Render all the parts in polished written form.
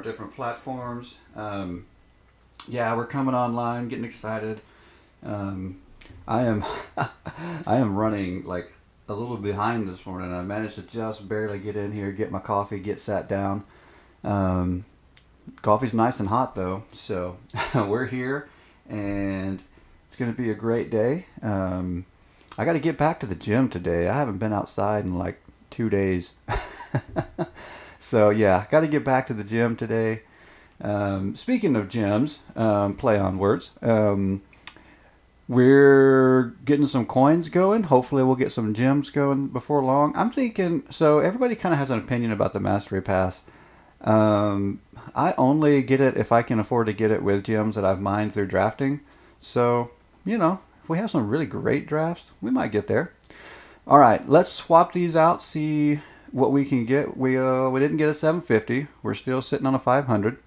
different platforms. Yeah, we're coming online, getting excited. Um, I am I am running like a little behind this morning. I managed to just barely get in here, get my coffee, get sat down. Um, Coffee's nice and hot though, so we're here, and it's going to be a great day. I got to get back to the gym today. I haven't been outside in like 2 days. So yeah, got to get back to the gym today. Speaking of gyms, play on words. We're getting some coins going. Hopefully, we'll get some gyms going before long. I'm thinking. So everybody kind of has an opinion about the Mastery Pass. I only get it if I can afford to get it with gyms that I've mined through drafting. So if we have some really great drafts, we might get there. All right, let's swap these out. See what we can get. We didn't get a 750. We're still sitting on a 500.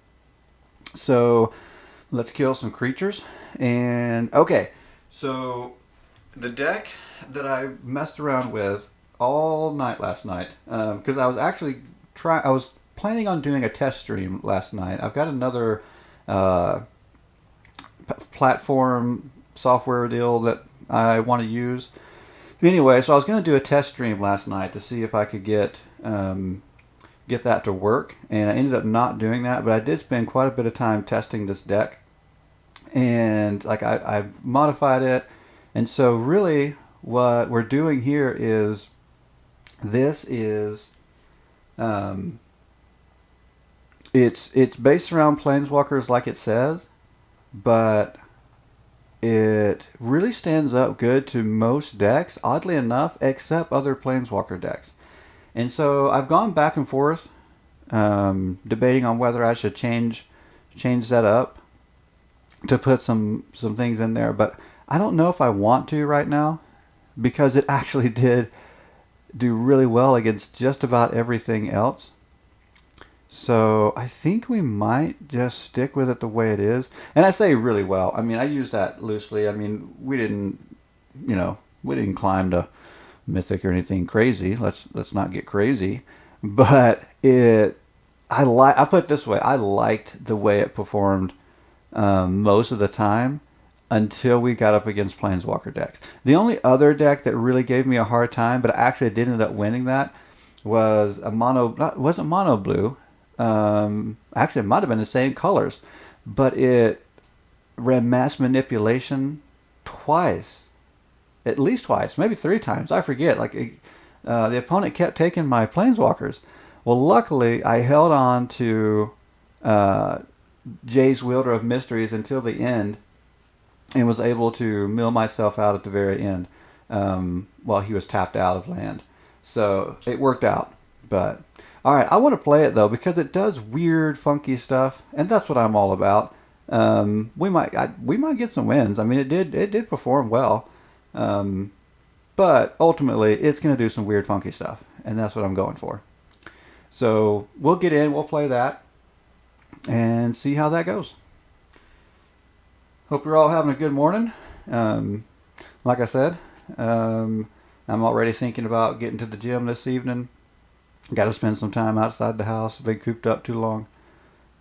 So let's kill some creatures. And okay, so the deck that I messed around with all night last night, because I was actually I was planning on doing a test stream last night. I've got another platform software deal that I want to use. Anyway, so I was going to do a test stream last night to see if I could get that to work, and I ended up not doing that. But I did spend quite a bit of time testing this deck, and like I've modified it. And so really, what we're doing here is this is it's based around planeswalkers like it says, but it really stands up good to most decks, oddly enough, except other planeswalker decks. And so I've gone back and forth, debating on whether I should change that up to put some things in there, but I don't know if I want to right now, because it actually did do really well against just about everything else. So I think we might just stick with it the way it is. And I say really well. I mean, I use that loosely. I mean, we didn't climb to mythic or anything crazy. Let's not get crazy. But I put it this way. I liked the way it performed most of the time until we got up against planeswalker decks. The only other deck that really gave me a hard time, but actually did end up winning that, was wasn't mono blue. Actually, it might have been the same colors, but it ran mass manipulation twice, at least twice, maybe 3 times. I forget. The opponent kept taking my planeswalkers. Well, luckily, I held on to Jay's Wielder of Mysteries until the end, and was able to mill myself out at the very end while he was tapped out of land. So it worked out, but. All right, I want to play it though because it does weird, funky stuff, and that's what I'm all about. We might get some wins. I mean, it did perform well, but ultimately it's going to do some weird, funky stuff, and that's what I'm going for. So we'll get in, we'll play that, and see how that goes. Hope you're all having a good morning. Like I said, I'm already thinking about getting to the gym this evening. Got to spend some time outside the house. Been cooped up too long.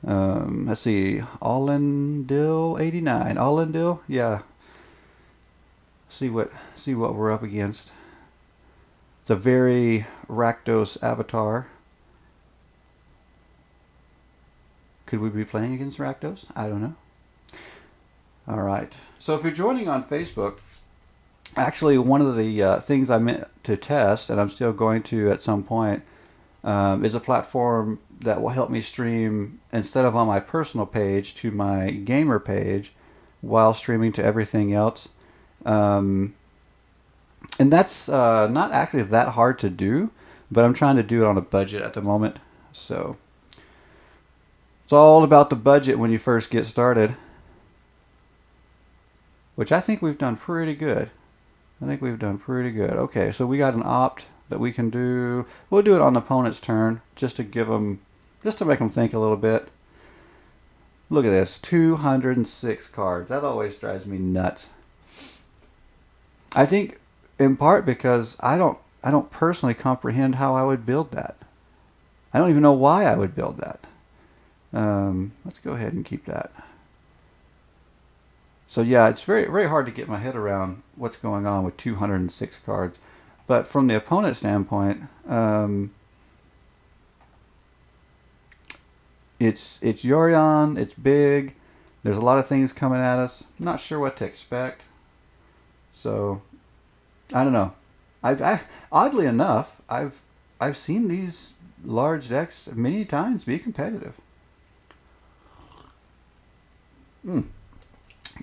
Let's see. Allendil 89. Allendil? Yeah. See what we're up against. It's a very Rakdos avatar. Could we be playing against Rakdos? I don't know. All right. So if you're joining on Facebook, actually one of the things I meant to test, and I'm still going to at some point, is a platform that will help me stream instead of on my personal page to my gamer page while streaming to everything else. And that's not actually that hard to do, but I'm trying to do it on a budget at the moment. So it's all about the budget when you first get started, which I think we've done pretty good. Okay, so we got an opt that we can do. We'll do it on the opponent's turn just to make them think a little bit. Look at this, 206 cards. That always drives me nuts. I think in part because I don't personally comprehend how I would build that. I don't even know why I would build that. Let's go ahead and keep that. So yeah, it's very, very hard to get my head around what's going on with 206 cards. But from the opponent standpoint, it's Yorion, it's big. There's a lot of things coming at us. I'm not sure what to expect. So I don't know. Oddly enough, I've seen these large decks many times be competitive.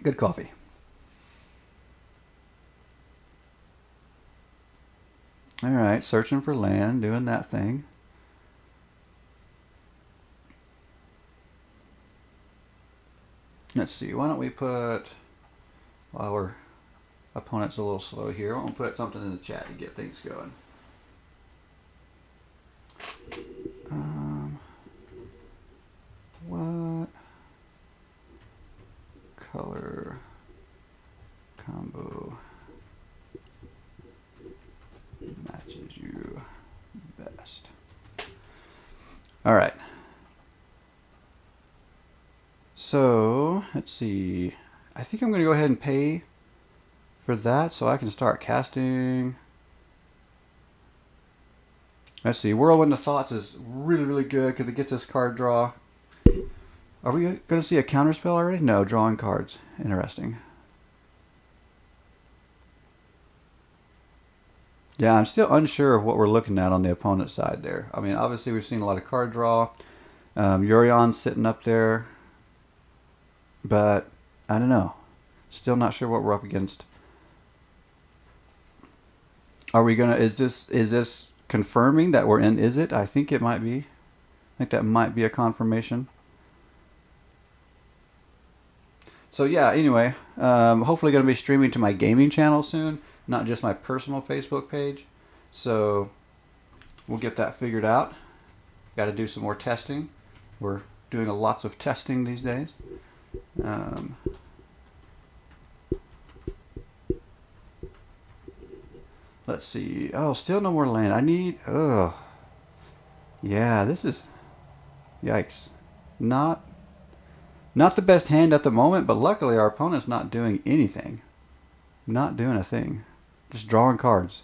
Good coffee. All right, searching for land, doing that thing. Let's see. Why don't we put, while our opponent's a little slow here, why don't we put something in the chat to get things going. What color combo matches you best? All right. So let's see. I think I'm going to go ahead and pay for that so I can start casting. Let's see. Whirlwind of Thoughts is really, really good because it gets us card draw. Are we going to see a counterspell already? No, drawing cards. Interesting. Yeah, I'm still unsure of what we're looking at on the opponent's side there. I mean, obviously we've seen a lot of card draw. Yurion's sitting up there. But, I don't know. Still not sure what we're up against. Are we going to... Is this confirming that we're in Is It? I think it might be. I think that might be a confirmation. So yeah, anyway, hopefully going to be streaming to my gaming channel soon, not just my personal Facebook page. So we'll get that figured out. Got to do some more testing. We're doing lots of testing these days. Let's see. Oh, still no more land. I need... Oh. Yeah, this is... Yikes. Not the best hand at the moment, but luckily our opponent's not doing anything. Not doing a thing. Just drawing cards.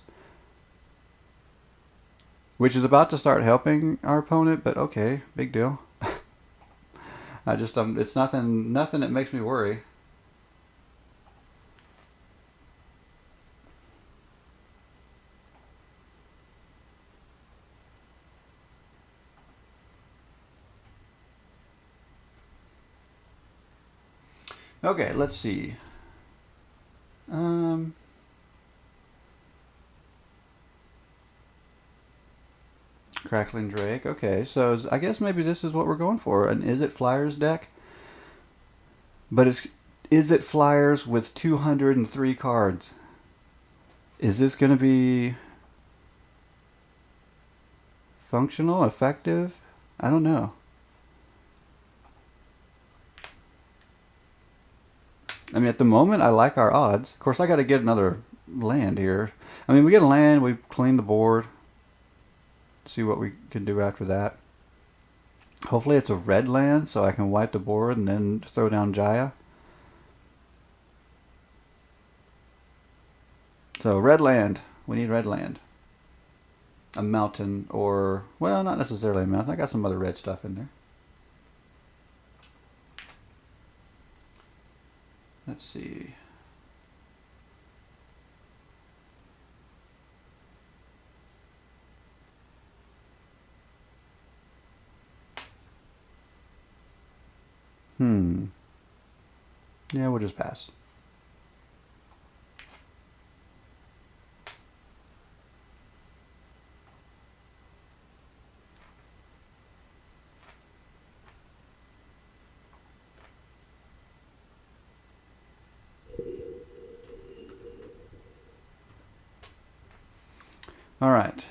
Which is about to start helping our opponent, but okay, big deal. I just, it's nothing that makes me worry. Okay, let's see. Crackling Drake. Okay, so I guess maybe this is what we're going for. An Is It Flyers deck. But it's Is It Flyers with 203 cards. Is this going to be functional, effective? I don't know. I mean, at the moment, I like our odds. Of course, I got to get another land here. I mean, we get a land, we clean the board. See what we can do after that. Hopefully it's a red land, so I can wipe the board and then throw down Jaya. So, red land. We need red land. A mountain or... Well, not necessarily a mountain. I got some other red stuff in there. Let's see. Yeah, we'll just pass. All right.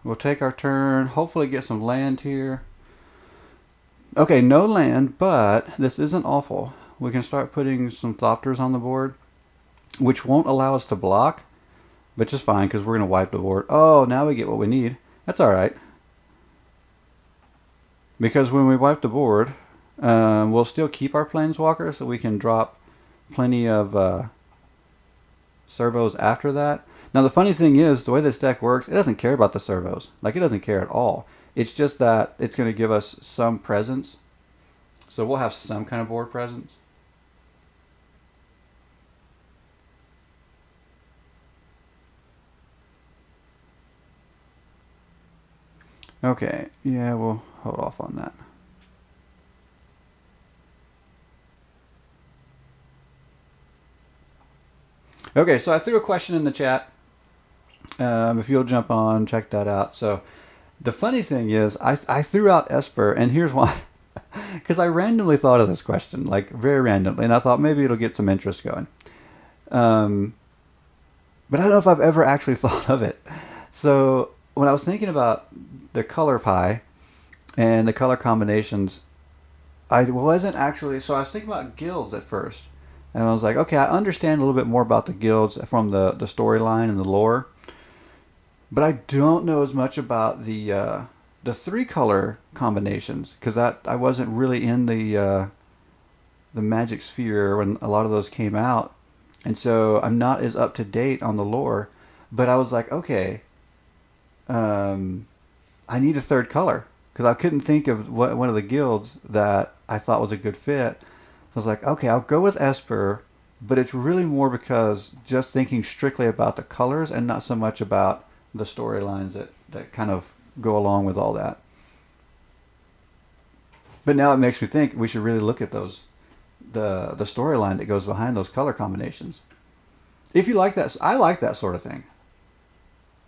We'll take our turn. Hopefully get some land here. Okay, no land, but this isn't awful. We can start putting some Thopters on the board, which won't allow us to block, but just fine because we're going to wipe the board. Oh, now we get what we need. That's all right. Because when we wipe the board, we'll still keep our planeswalker so we can drop plenty of servos after that. Now the funny thing is, the way this deck works, it doesn't care about the servos. Like, it doesn't care at all. It's just that it's going to give us some presence. So we'll have some kind of board presence. Okay, yeah, we'll hold off on that. Okay, so I threw a question in the chat. If you'll jump on, check that out. So the funny thing is, I threw out Esper, and here's why. Because I randomly thought of this question, like very randomly, and I thought maybe it'll get some interest going. But I don't know if I've ever actually thought of it. So when I was thinking about the color pie and the color combinations, I wasn't actually. So I was thinking about guilds at first, and I was like, okay, I understand a little bit more about the guilds from the storyline and the lore, but I don't know as much about the three color combinations because I wasn't really in the Magic Sphere when a lot of those came out, and so I'm not as up to date on the lore. But I was like, okay, I need a third color because I couldn't think of one of the guilds that I thought was a good fit. So I was like, okay, I'll go with Esper, but it's really more because just thinking strictly about the colors and not so much about the storylines that kind of go along with all that. But now it makes me think we should really look at those the storyline that goes behind those color combinations. If you like that, I like that sort of thing.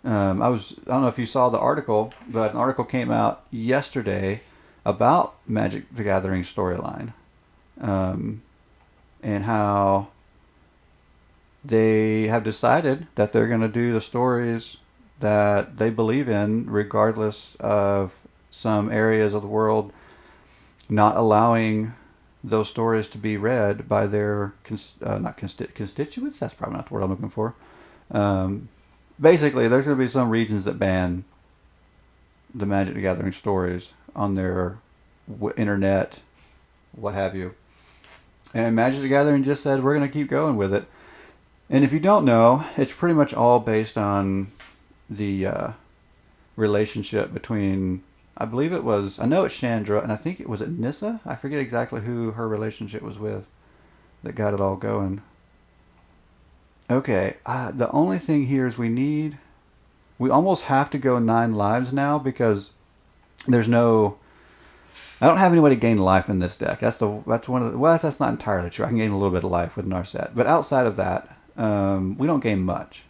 I don't know if you saw the article, but an article came out yesterday about Magic the Gathering storyline, and how they have decided that they're going to do the stories that they believe in, regardless of some areas of the world not allowing those stories to be read by their constituents. That's probably not the word I'm looking for. Basically, there's going to be some regions that ban the Magic the Gathering stories on their internet, what have you. And Magic the Gathering just said, we're going to keep going with it. And if you don't know, it's pretty much all based on the relationship between, I believe it was, I know it's Chandra, and I think it was Nissa? I forget exactly who her relationship was with that got it all going. Okay, the only thing here is we almost have to go 9 lives now because there's no, I don't have any way to gain life in this deck. That's one of the, well, that's not entirely true. I can gain a little bit of life with Narset, but outside of that, we don't gain much.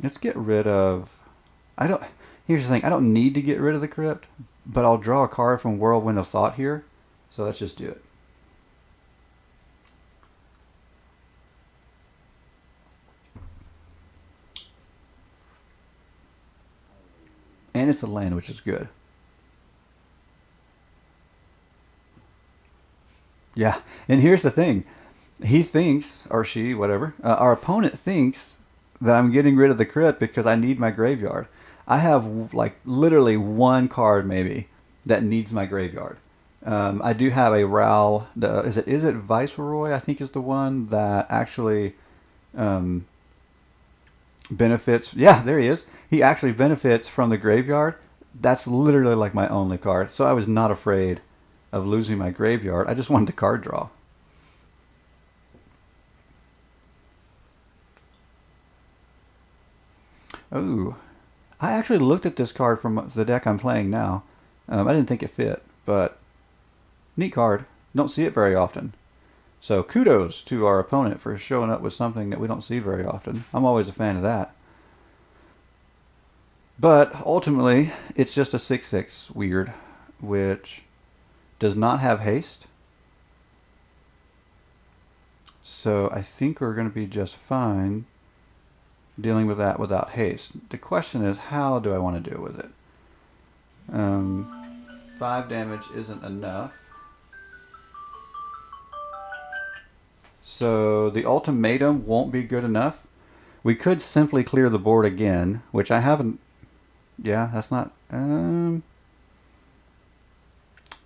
Let's get rid of, here's the thing, I don't need to get rid of the Crypt, but I'll draw a card from Whirlwind of Thought here, so let's just do it. And it's a land, which is good. Yeah, and here's the thing. He thinks, or she, whatever, our opponent thinks that I'm getting rid of the Crypt because I need my graveyard. I have, like, literally one card, maybe, that needs my graveyard. I do have a Ral, is it Viceroy, I think is the one that actually benefits. Yeah, there he is. He actually benefits from the graveyard. That's literally like my only card. So I was not afraid of losing my graveyard. I just wanted the card draw. Oh, I actually looked at this card from the deck I'm playing now. I didn't think it fit, but neat card. Don't see it very often. So kudos to our opponent for showing up with something that we don't see very often. I'm always a fan of that. But ultimately, it's just a 6/6 weird, which does not have haste. So I think we're going to be just fine dealing with that without haste. The question is, how do I want to deal with it? 5 damage isn't enough. So the ultimatum won't be good enough. We could simply clear the board again, which I haven't. Yeah, that's not.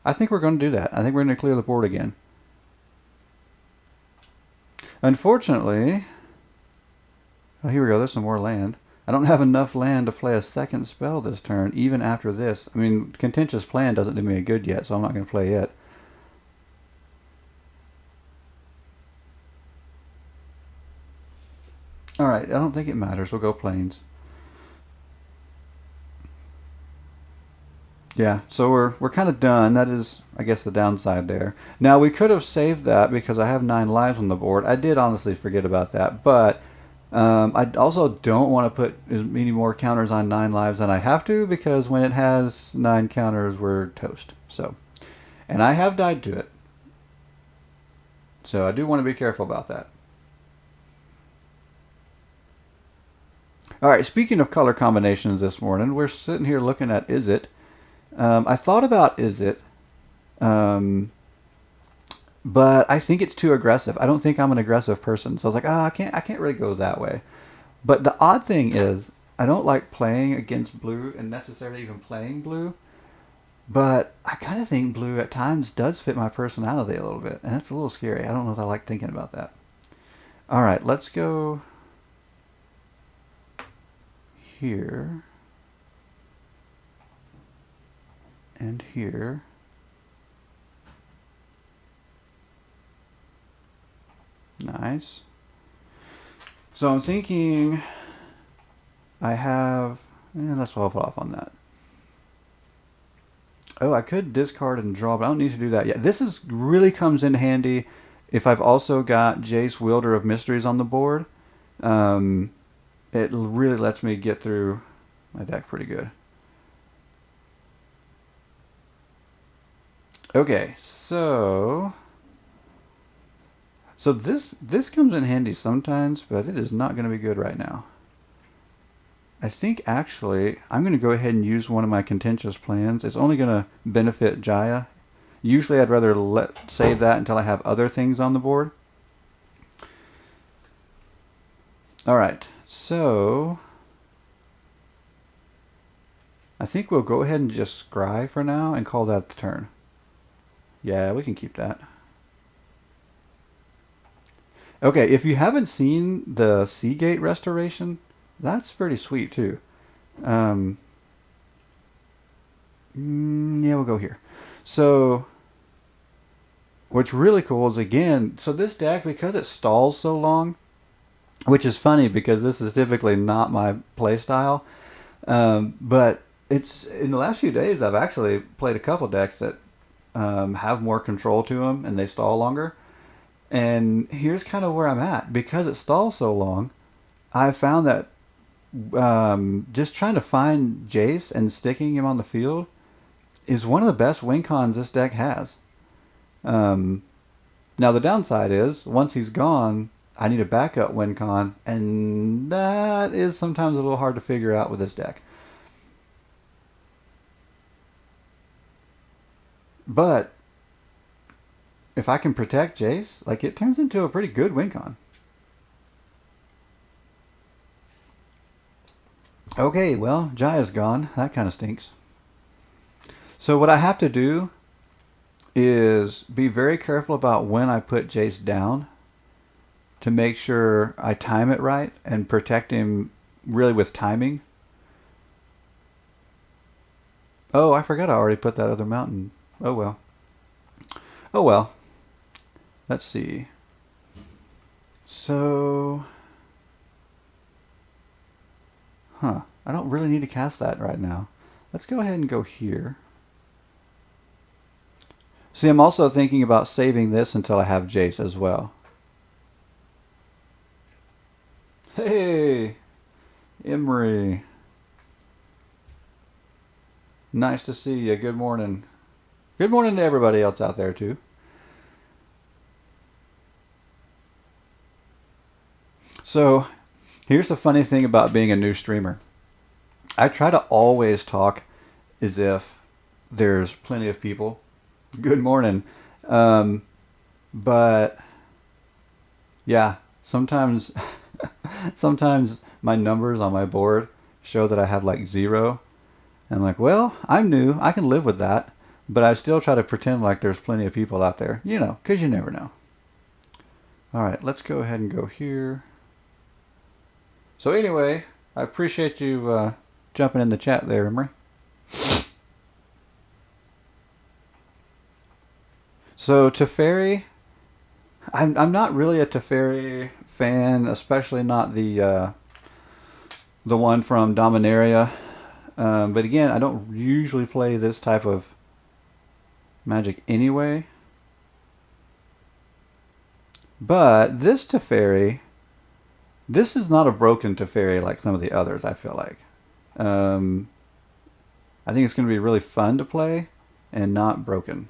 I think we're going to do that. I think we're going to clear the board again. Unfortunately, oh, here we go. There's some more land. I don't have enough land to play a second spell this turn, even after this. I mean, Contentious Plan doesn't do me any good yet, so I'm not going to play it. Alright, I don't think it matters. We'll go Plains. Yeah, so we're kind of done. That is, I guess, the downside there. Now, we could have saved that because I have 9 lives on the board. I did honestly forget about that, but I also don't want to put as many more counters on 9 lives than I have to, because when it has 9 counters, we're toast. So, and I have died to it. So I do want to be careful about that. Alright, speaking of color combinations this morning, we're sitting here looking at Is It. I thought about Is It, but I think it's too aggressive. I don't think I'm an aggressive person, so I was like, I can't really go that way. But the odd thing is, I don't like playing against blue and necessarily even playing blue, but I kind of think blue at times does fit my personality a little bit, and that's a little scary. I don't know if I like thinking about that. All right, let's go here and here. Nice. So I'm thinking I have, let's hold off on that. Oh, I could discard and draw, but I don't need to do that yet. This is really comes in handy if I've also got Jace, Wielder of Mysteries on the board. It really lets me get through my deck pretty good. Okay, so this comes in handy sometimes, but it is not going to be good right now. I think actually I'm going to go ahead and use one of my Contentious Plans. It's only going to benefit Jaya. Usually I'd rather save that until I have other things on the board. Alright, so I think we'll go ahead and just scry for now and call that the turn. Yeah, we can keep that. Okay, if you haven't seen the Seagate restoration, that's pretty sweet too. Yeah, we'll go here. So, what's really cool is, again, so this deck, because it stalls so long, which is funny because this is typically not my play style, but it's in the last few days I've actually played a couple decks that have more control to them and they stall longer. And here's kind of where I'm at. Because it stalls so long, I've found that just trying to find Jace and sticking him on the field is one of the best win cons this deck has. Now the downside is, once he's gone, I need a backup win con, and that is sometimes a little hard to figure out with this deck. But if I can protect Jace, like, it turns into a pretty good win con. Okay, well, Jaya's gone. That kind of stinks. So what I have to do is be very careful about when I put Jace down to make sure I time it right and protect him really with timing. Oh, I forgot I already put that other mountain. Oh well. Oh well. Let's see. So, I don't really need to cast that right now. Let's go ahead and go here. See, I'm also thinking about saving this until I have Jace as well. Hey, Emery. Nice to see you. Good morning. Good morning to everybody else out there too. So, here's the funny thing about being a new streamer. I try to always talk as if there's plenty of people. Good morning. But, yeah, sometimes sometimes my numbers on my board show that I have like 0. And I'm like, well, I'm new. I can live with that. But I still try to pretend like there's plenty of people out there, you know, because you never know. All right, let's go ahead and go here. So anyway, I appreciate you jumping in the chat there, Emery. So Teferi, I'm not really a Teferi fan, especially not the one from Dominaria. But again, I don't usually play this type of magic anyway. But this Teferi, this is not a broken Teferi like some of the others, I feel like. I think it's going to be really fun to play and not broken.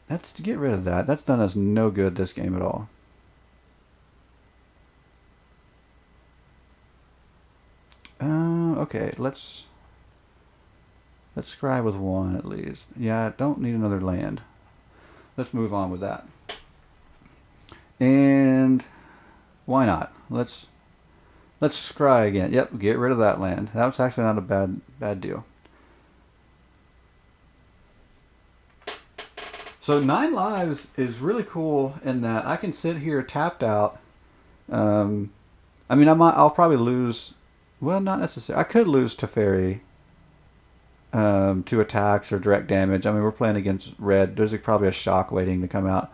Let's get rid of that. That's done us no good this game at all. Okay, let's scry with one at least. Yeah, I don't need another land. Let's move on with that. And why not? Let's scry again. Yep, get rid of that land. That was actually not a bad deal. So 9 lives is really cool in that I can sit here tapped out. I mean, I'll probably lose. Well, not necessarily. I could lose Teferi to attacks or direct damage. I mean, we're playing against red. There's probably a shock waiting to come out.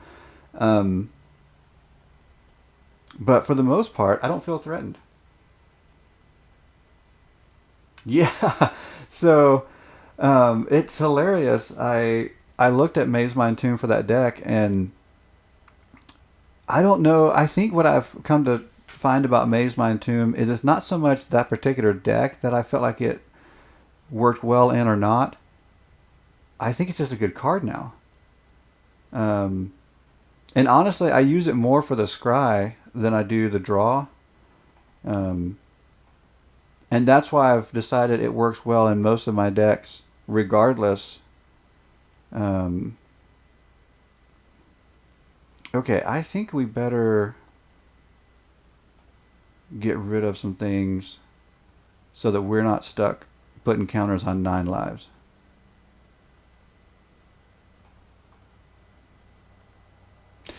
But for the most part, I don't feel threatened. Yeah. So it's hilarious. I looked at Maze Mind Tomb for that deck, and I don't know. I think what I've come to find about Maze Mind Tomb is it's not so much that particular deck that I felt like it worked well in or not. I think it's just a good card now. And honestly, I use it more for the scry than I do the draw. And that's why I've decided it works well in most of my decks, regardless. Okay, I think we better get rid of some things so that we're not stuck putting counters on 9 lives.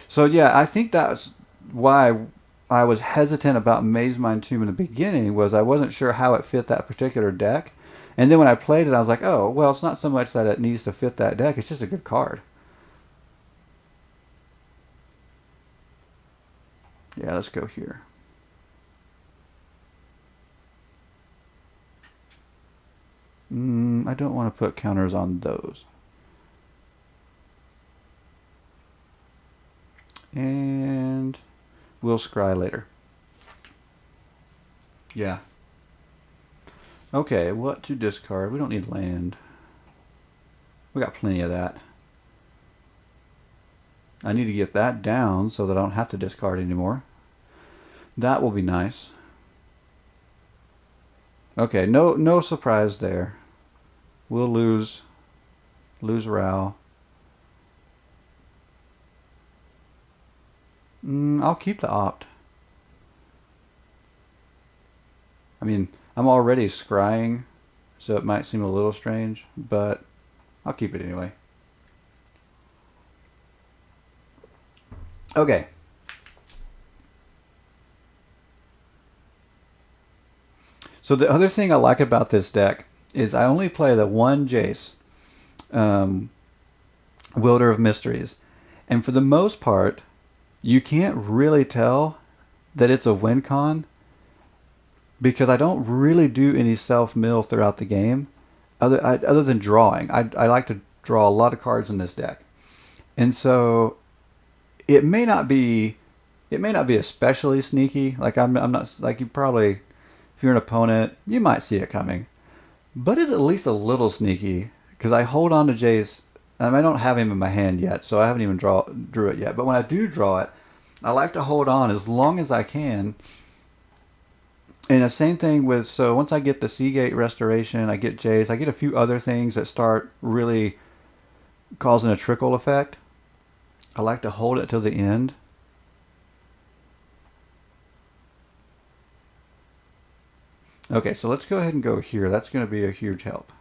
So yeah, I think that's why I was hesitant about Maze Mind Tomb in the beginning, was I wasn't sure how it fit that particular deck. And then when I played it, I was like, oh, well, it's not so much that it needs to fit that deck, it's just a good card. Yeah, let's go here. I don't want to put counters on those. And we'll scry later. Yeah. Okay, what to discard? We don't need land. We got plenty of that. I need to get that down so that I don't have to discard anymore. That will be nice. Okay, no surprise there. We'll lose Rao. I'll keep the opt. I mean, I'm already scrying, so it might seem a little strange, but I'll keep it anyway. Okay. So the other thing I like about this deck is I only play the one Jace, Wielder of Mysteries. And for the most part, you can't really tell that it's a win con because I don't really do any self-mill throughout the game other than drawing. I like to draw a lot of cards in this deck. And so it may not be especially sneaky. Like I'm not like you probably, if you're an opponent, you might see it coming. But it's at least a little sneaky because I hold on to Jace. I don't have him in my hand yet, so I haven't even drew it yet. But when I do draw it, I like to hold on as long as I can. And the same thing with, so once I get the Seagate Restoration, I get Jace, I get a few other things that start really causing a trickle effect. I like to hold it till the end. Okay, so let's go ahead and go here. That's going to be a huge help.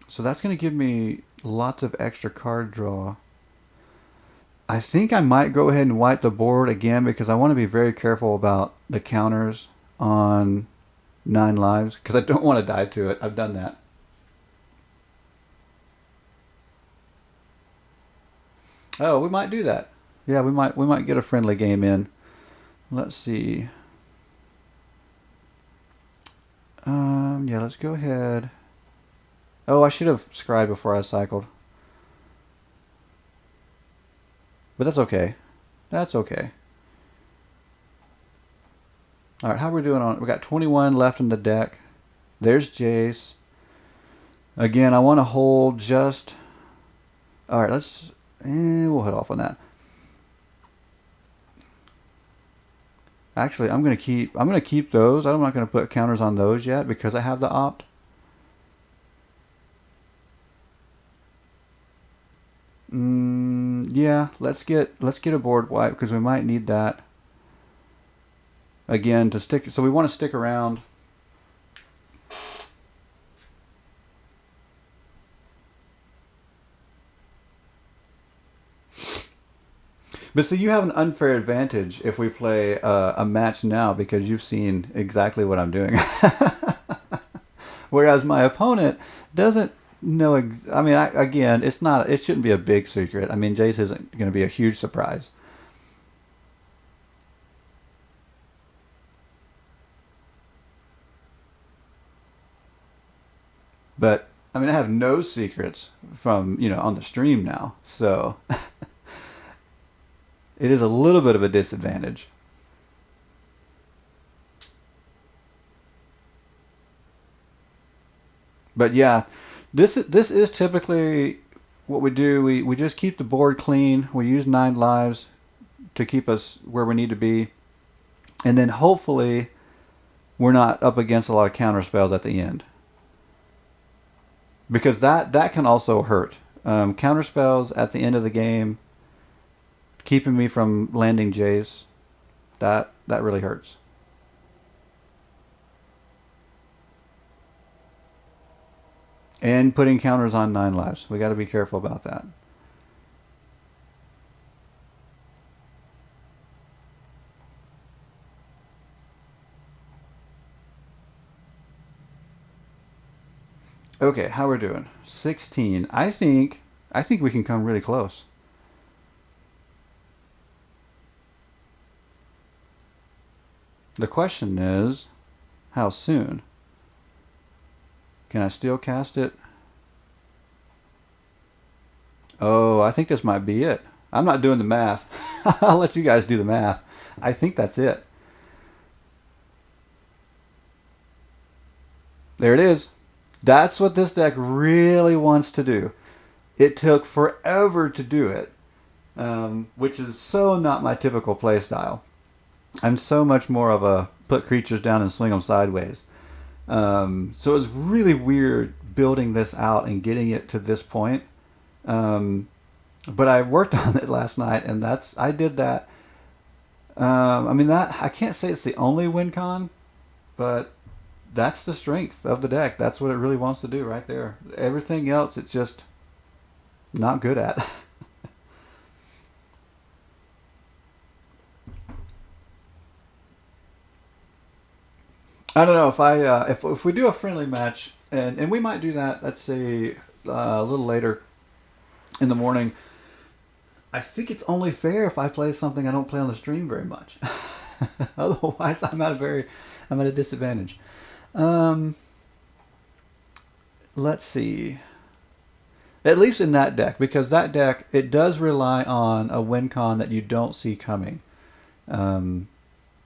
So that's going to give me lots of extra card draw. I think I might go ahead and wipe the board again because I want to be very careful about the counters on 9 lives because I don't want to die to it. I've done that. Oh, we might do that. Yeah, we might get a friendly game in. Let's see. Yeah, let's go ahead. Oh, I should have scribed before I cycled. But that's okay. That's okay. All right, how are we doing on? We got 21 left in the deck. There's Jace. Again, I want to hold just. All right, let's. We'll head off on that. Actually, I'm gonna keep those. I'm not gonna put counters on those yet because I have the opt. Yeah, let's get a board wipe because we might need that again to stick. So we want to stick around. But see, you have an unfair advantage if we play a match now because you've seen exactly what I'm doing. Whereas my opponent doesn't know. I mean, again, it's not. It shouldn't be a big secret. I mean, Jace isn't going to be a huge surprise. But I mean, I have no secrets from on the stream now, so it is a little bit of a disadvantage. But yeah, this is typically what we do. We just keep the board clean. We use 9 lives to keep us where we need to be, and then hopefully we're not up against a lot of counter spells at the end. Because that can also hurt. Counter spells at the end of the game, keeping me from landing Jace, that really hurts. And putting counters on 9 lives. We got to be careful about that. Okay, how we're doing? 16. I think we can come really close. The question is, how soon? Can I still cast it? Oh, I think this might be it. I'm not doing the math. I'll let you guys do the math. I think that's it. There it is. That's what this deck really wants to do. It took forever to do it, which is so not my typical playstyle. I'm so much more of a put creatures down and swing them sideways. So it was really weird building this out and getting it to this point. But I worked on it last night, and I did that. I mean, that I can't say it's the only win con, but that's the strength of the deck. That's what it really wants to do right there. Everything else, it's just not good at. I don't know if we do a friendly match, and we might do that. Let's say a little later in the morning. I think it's only fair if I play something I don't play on the stream very much. Otherwise, I'm at a disadvantage. Let's see. At least in that deck, because that deck, it does rely on a win con that you don't see coming.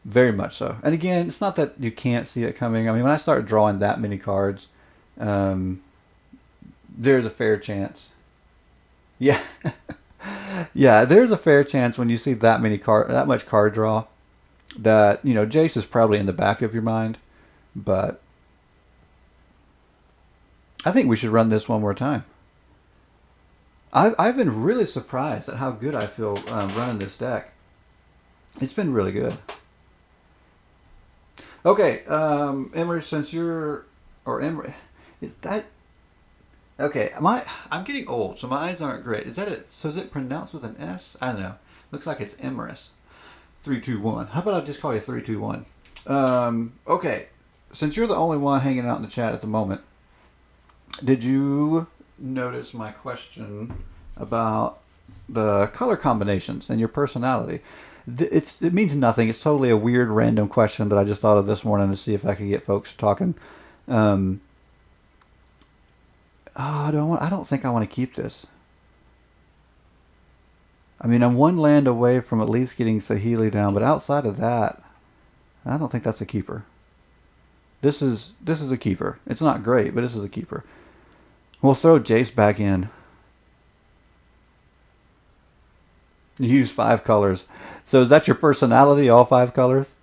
Very much so. And again, it's not that you can't see it coming. I mean, when I start drawing that many cards, there's a fair chance. Yeah. Yeah, there's a fair chance when you see that much card draw that, Jace is probably in the back of your mind. But I think we should run this one more time. I've been really surprised at how good I feel running this deck. It's been really good. Okay, Emery, since you're, or Emery, is that Okay, I'm getting old, so my eyes aren't great. Is that it? So is it pronounced with an S? I don't know. Looks like it's Emrys. 321. How about I just call you 321? Okay. Since you're the only one hanging out in the chat at the moment, did you notice my question about the color combinations and your personality? It means nothing. It's totally a weird, random question that I just thought of this morning to see if I could get folks talking. Um, I don't think I want to keep this. I mean, I'm one land away from at least getting Saheeli down, but outside of that, I don't think that's a keeper. This is a keeper. It's not great, but this is a keeper. We'll throw Jace back in. You use 5 colors. So is that your personality, all 5 colors?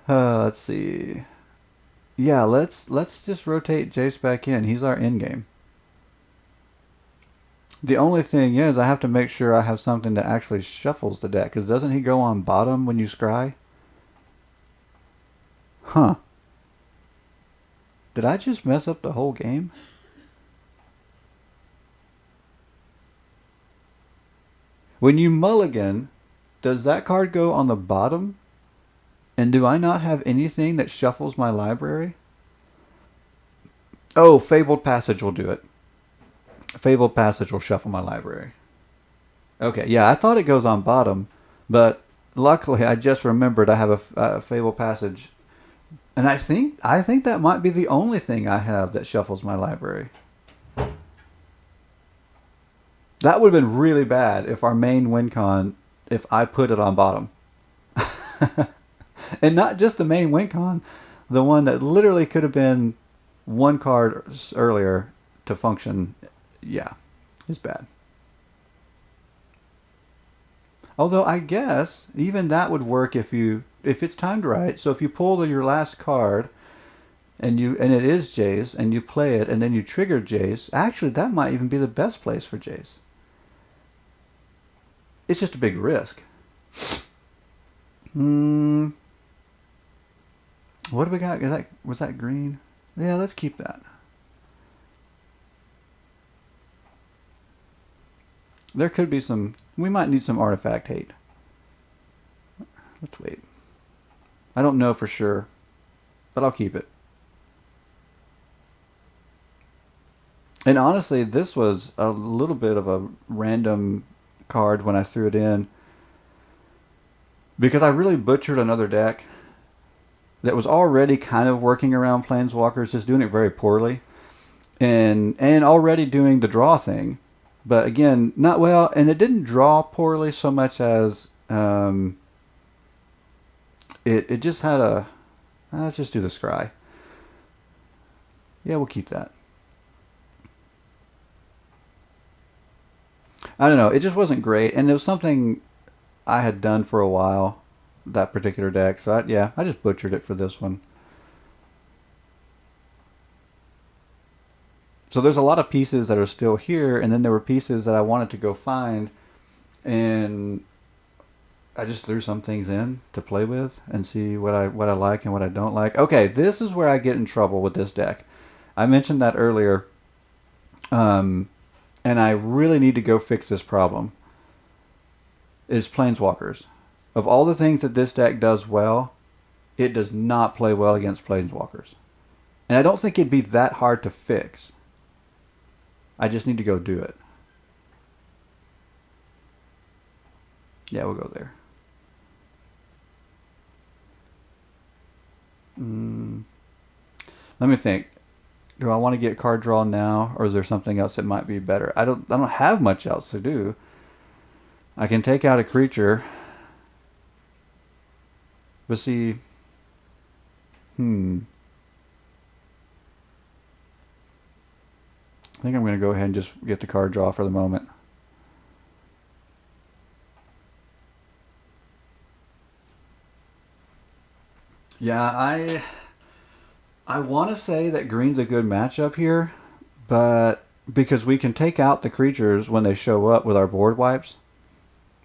Let's see. Yeah, let's just rotate Jace back in. He's our end game. The only thing is I have to make sure I have something that actually shuffles the deck, because doesn't he go on bottom when you scry? Huh. Did I just mess up the whole game? When you mulligan, does that card go on the bottom? And do I not have anything that shuffles my library? Oh, Fabled Passage will do it. Fabled Passage will shuffle my library. Okay, yeah, I thought it goes on bottom, but luckily I just remembered I have a Fabled Passage. And I think that might be the only thing I have that shuffles my library. That would have been really bad if our main win con, if I put it on bottom. And not just the main win con, the one that literally could have been one card earlier to function. Yeah, it's bad. Although I guess even that would work if it's timed right. So if you pull your last card and it is Jace and you play it and then you trigger Jace, actually that might even be the best place for Jace. It's just a big risk. What do we got? Was that green? Yeah, let's keep that. There could be some... We might need some artifact hate. Let's wait. I don't know for sure, but I'll keep it. And honestly, this was a little bit of a random card when I threw it in, because I really butchered another deck that was already kind of working around Planeswalkers, just doing it very poorly, and already doing the draw thing. But again, not well, and it didn't draw poorly so much as it just had a... Let's just do the scry. Yeah, we'll keep that. I don't know. It just wasn't great, and it was something I had done for a while, that particular deck. So I just butchered it for this one. So there's a lot of pieces that are still here, and then there were pieces that I wanted to go find, and I just threw some things in to play with and see what I like and what I don't like. Okay, this is where I get in trouble with this deck. I mentioned that earlier. And I really need to go fix this problem, is Planeswalkers. Of all the things that this deck does well, it does not play well against Planeswalkers. And I don't think it'd be that hard to fix. I just need to go do it. Yeah, we'll go there. Let me think. Do I want to get card draw now, or is there something else that might be better? I don't have much else to do. I can take out a creature. But see, I think I'm going to go ahead and just get the card draw for the moment. Yeah, I want to say that green's a good matchup here, but because we can take out the creatures when they show up with our board wipes,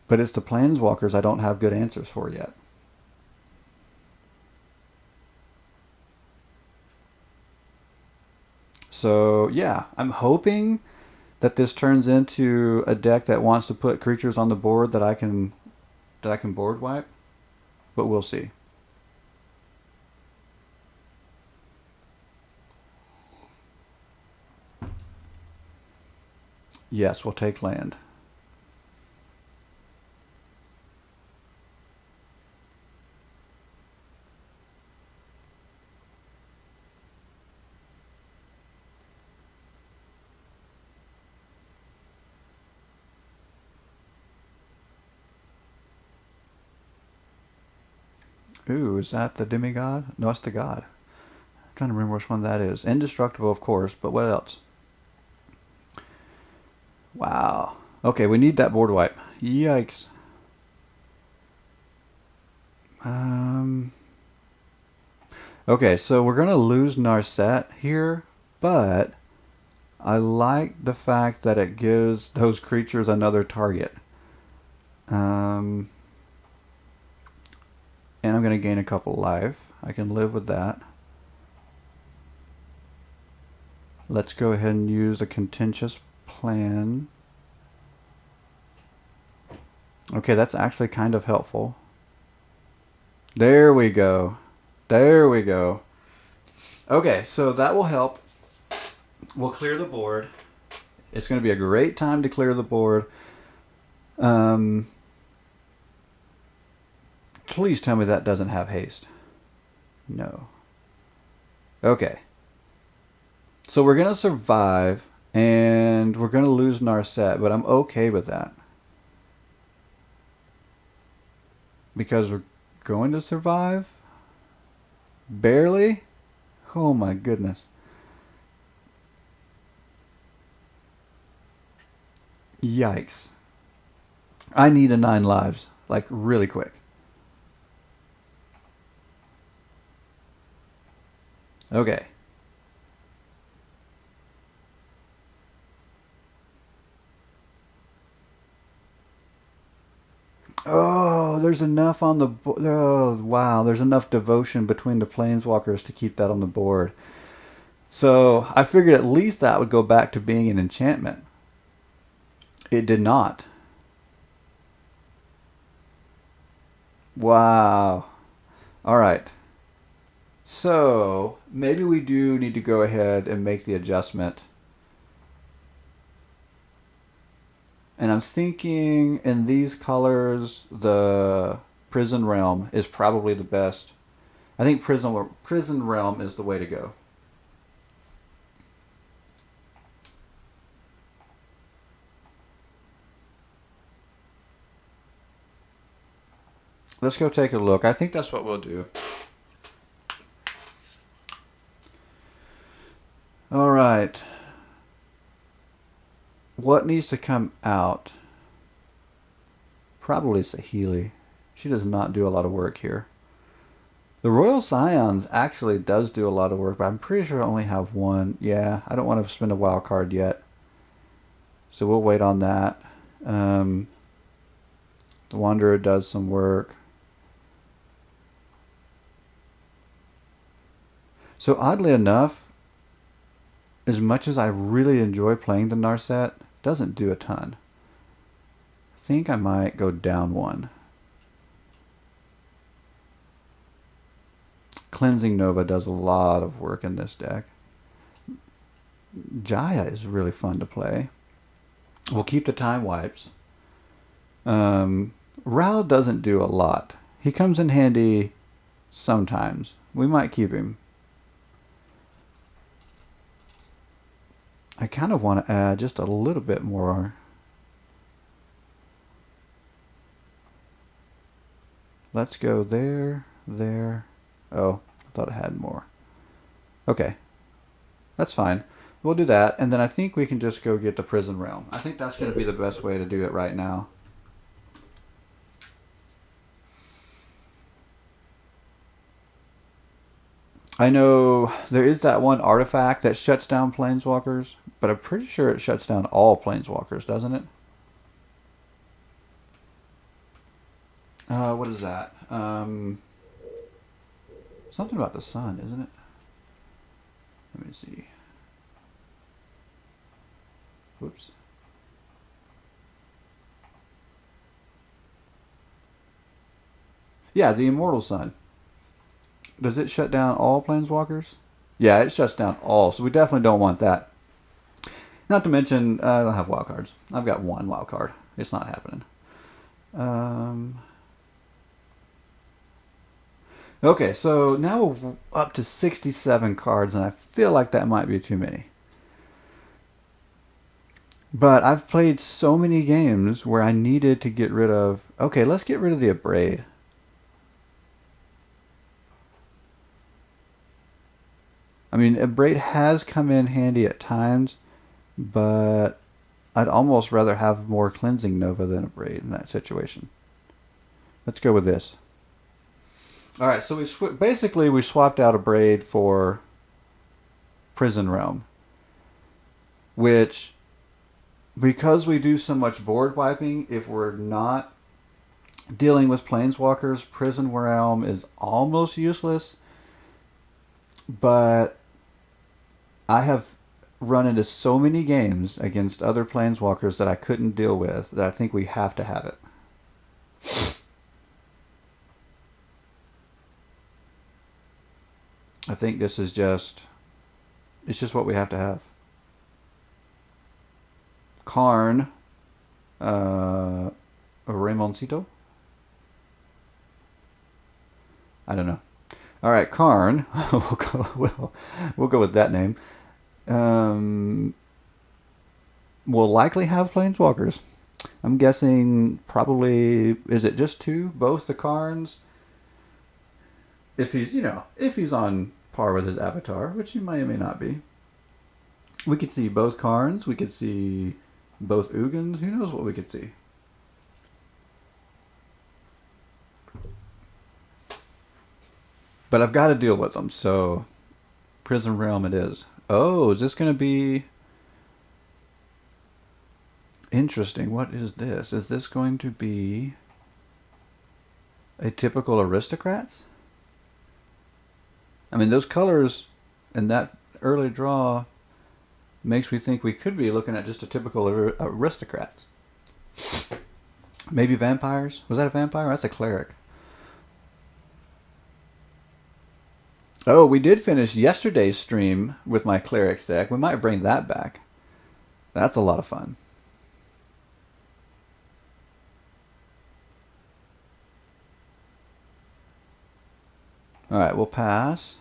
but it's the Planeswalkers I don't have good answers for yet. So yeah, I'm hoping that this turns into a deck that wants to put creatures on the board that I can board wipe, but we'll see. Yes, we'll take land. Ooh, is that the demigod? No, it's the god. I'm trying to remember which one that is. Indestructible, of course, but what else? Wow. Okay, we need that board wipe. Yikes. Um. Okay, so we're gonna lose Narset here, but I like the fact that it gives those creatures another target. Um, and I'm gonna gain a couple life. I can live with that. Let's go ahead and use a contentious plan. Okay, that's actually kind of helpful. There we go. There we go. Okay, so that will help. We'll clear the board. It's going to be a great time to clear the board. Please tell me that doesn't have haste. No. Okay. So we're going to survive, and we're going to lose Narset, but I'm okay with that. Because we're going to survive? Barely? Oh my goodness. Yikes. I need a 9 lives, like really quick. Okay. Oh, there's enough on the board. Oh, wow. There's enough devotion between the planeswalkers to keep that on the board. So I figured at least that would go back to being an enchantment. It did not. Wow. All right. So maybe we do need to go ahead and make the adjustment. And I'm thinking in these colors, the Prison Realm is probably the best. I think Prison Realm is the way to go. Let's go take a look. I think that's what we'll do. All right. What needs to come out? Probably Sahili. She does not do a lot of work here. The Royal Scions actually does do a lot of work, but I'm pretty sure I only have one. Yeah, I don't want to spend a wild card yet. So we'll wait on that. The Wanderer does some work. So oddly enough, as much as I really enjoy playing the Narset, doesn't do a ton. I think I might go down one. Cleansing Nova does a lot of work in this deck. Jaya is really fun to play. We'll keep the time wipes. Rao doesn't do a lot. He comes in handy sometimes. We might keep him. I kind of want to add just a little bit more. Let's go there, there. Oh, I thought I had more. Okay, that's fine. We'll do that, and then I think we can just go get the Prison Realm. I think that's going to be the best way to do it right now. I know there is that one artifact that shuts down planeswalkers, but I'm pretty sure it shuts down all planeswalkers, doesn't it? What is that? Something about the sun, isn't it? Let me see. Whoops. Yeah, the Immortal Sun. Does it shut down all planeswalkers? Yeah, it shuts down all, so we definitely don't want that. Not to mention, I don't have wild cards. I've got one wild card. It's not happening. Okay, so now we're up to 67 cards, and I feel like that might be too many. But I've played so many games where I needed to get rid of... Okay, let's get rid of the Abrade. I mean, Abrade has come in handy at times, but I'd almost rather have more Cleansing Nova than Abrade in that situation. Let's go with this. Alright, so basically we swapped out Abrade for Prison Realm, which, because we do so much board wiping, if we're not dealing with Planeswalkers, Prison Realm is almost useless. But I have run into so many games against other Planeswalkers that I couldn't deal with that I think we have to have it. I think this is just... It's just what we have to have. Karn. Ramoncito? I don't know. All right, Karn. we'll go with that name. Will likely have Planeswalkers. I'm guessing probably... Is it just two? Both the Karns? If he's on par with his avatar, which he may or may not be. We could see both Karns. We could see both Ugins. Who knows what we could see? But I've got to deal with them, so Prison Realm it is. Oh, is this going to be interesting? What is this? Is this going to be a typical Aristocrats? I mean, those colors and that early draw makes me think we could be looking at just a typical Aristocrats. Maybe vampires? Was that a vampire? That's a cleric. Oh, we did finish yesterday's stream with my clerics deck. We might bring that back. That's a lot of fun. Alright, we'll pass.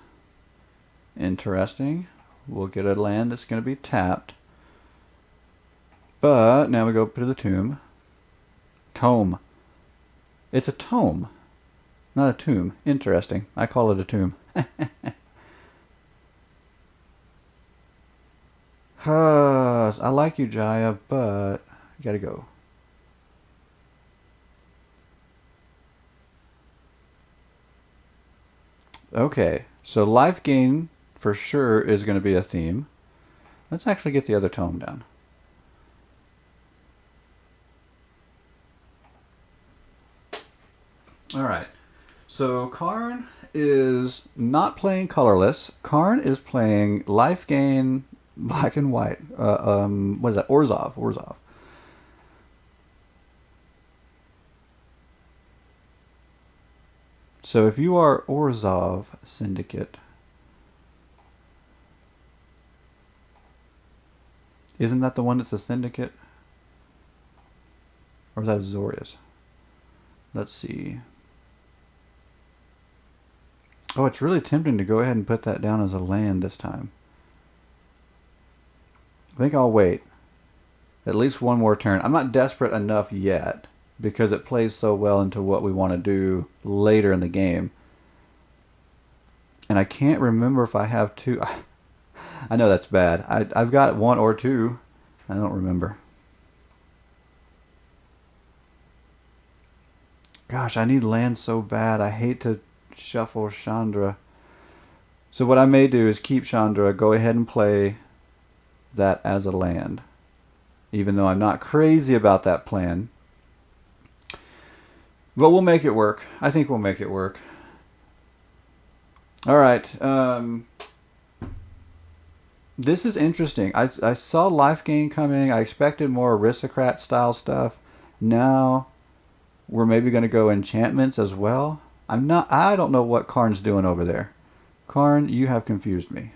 Interesting. We'll get a land that's going to be tapped. But now we go to the tomb. Tome. It's a tome. Not a tomb. Interesting. I call it a tomb. I like you, Jaya, but you gotta go. Okay, so life gain for sure is going to be a theme. Let's actually get the other tome down. Alright, so Karn is not playing colorless. Karn is playing life gain black and white. What is that? Orzhov. So if you are Orzhov Syndicate, isn't that the one that's a Syndicate? Or is that Azorius? Let's see. Oh, it's really tempting to go ahead and put that down as a land this time. I think I'll wait at least one more turn. I'm not desperate enough yet because it plays so well into what we want to do later in the game. And I can't remember if I have two. I know that's bad. I've got one or two. I don't remember. Gosh, I need land so bad. I hate to shuffle Chandra. So what I may do is keep Chandra, go ahead and play that as a land. Even though I'm not crazy about that plan. But we'll make it work. I think we'll make it work. Alright. This is interesting. I saw life gain coming. I expected more aristocrat style stuff. Now we're maybe going to go enchantments as well. I don't know what Karn's doing over there. Karn, you have confused me.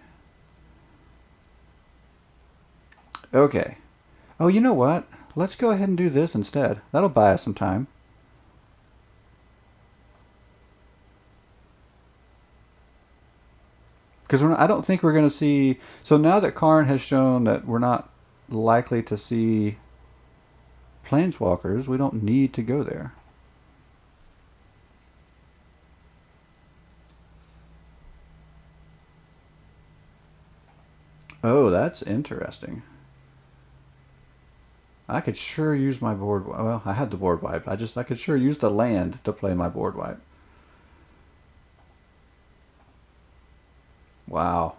Okay. Oh, you know what? Let's go ahead and do this instead. That'll buy us some time. Because I don't think we're going to see. So now that Karn has shown that we're not likely to see planeswalkers, we don't need to go there. Oh, that's interesting. I could sure use my board. Well, I had the board wipe. I could sure use the land to play my board wipe. Wow.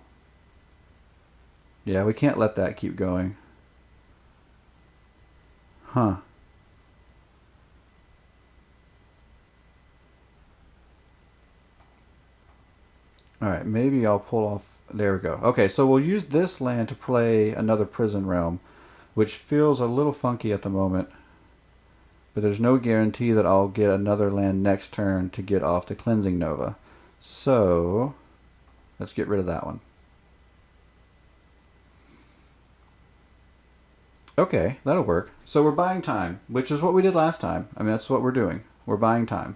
Yeah, we can't let that keep going. Huh. All right, maybe I'll pull off. There we go. Okay, so we'll use this land to play another Prison Realm, which feels a little funky at the moment. But there's no guarantee that I'll get another land next turn to get off the Cleansing Nova. So, let's get rid of that one. Okay, that'll work. So we're buying time, which is what we did last time. I mean, that's what we're doing. We're buying time.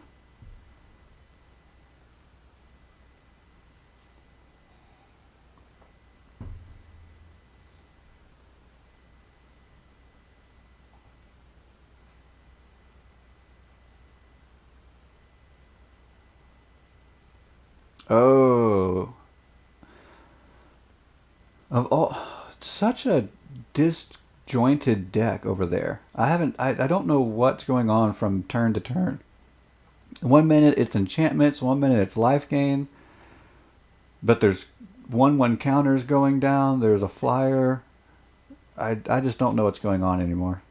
Oh, of all, such a disjointed deck over there. I don't know what's going on from turn to turn. One minute it's enchantments, one minute it's life gain, but there's 1/1 counters going down. There's a flyer. I just don't know what's going on anymore.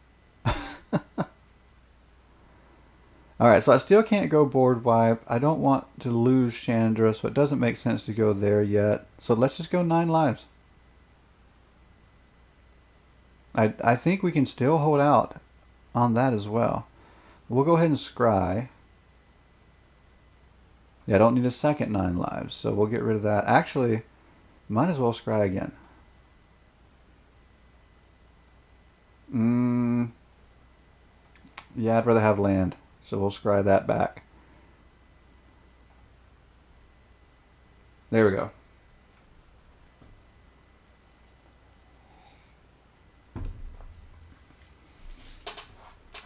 All right, so I still can't go board wipe. I don't want to lose Chandra, so it doesn't make sense to go there yet. So let's just go 9 lives. I think we can still hold out on that as well. We'll go ahead and scry. Yeah, I don't need a second 9 lives, so we'll get rid of that. Actually, might as well scry again. Yeah, I'd rather have land, so we'll scry that back. There we go.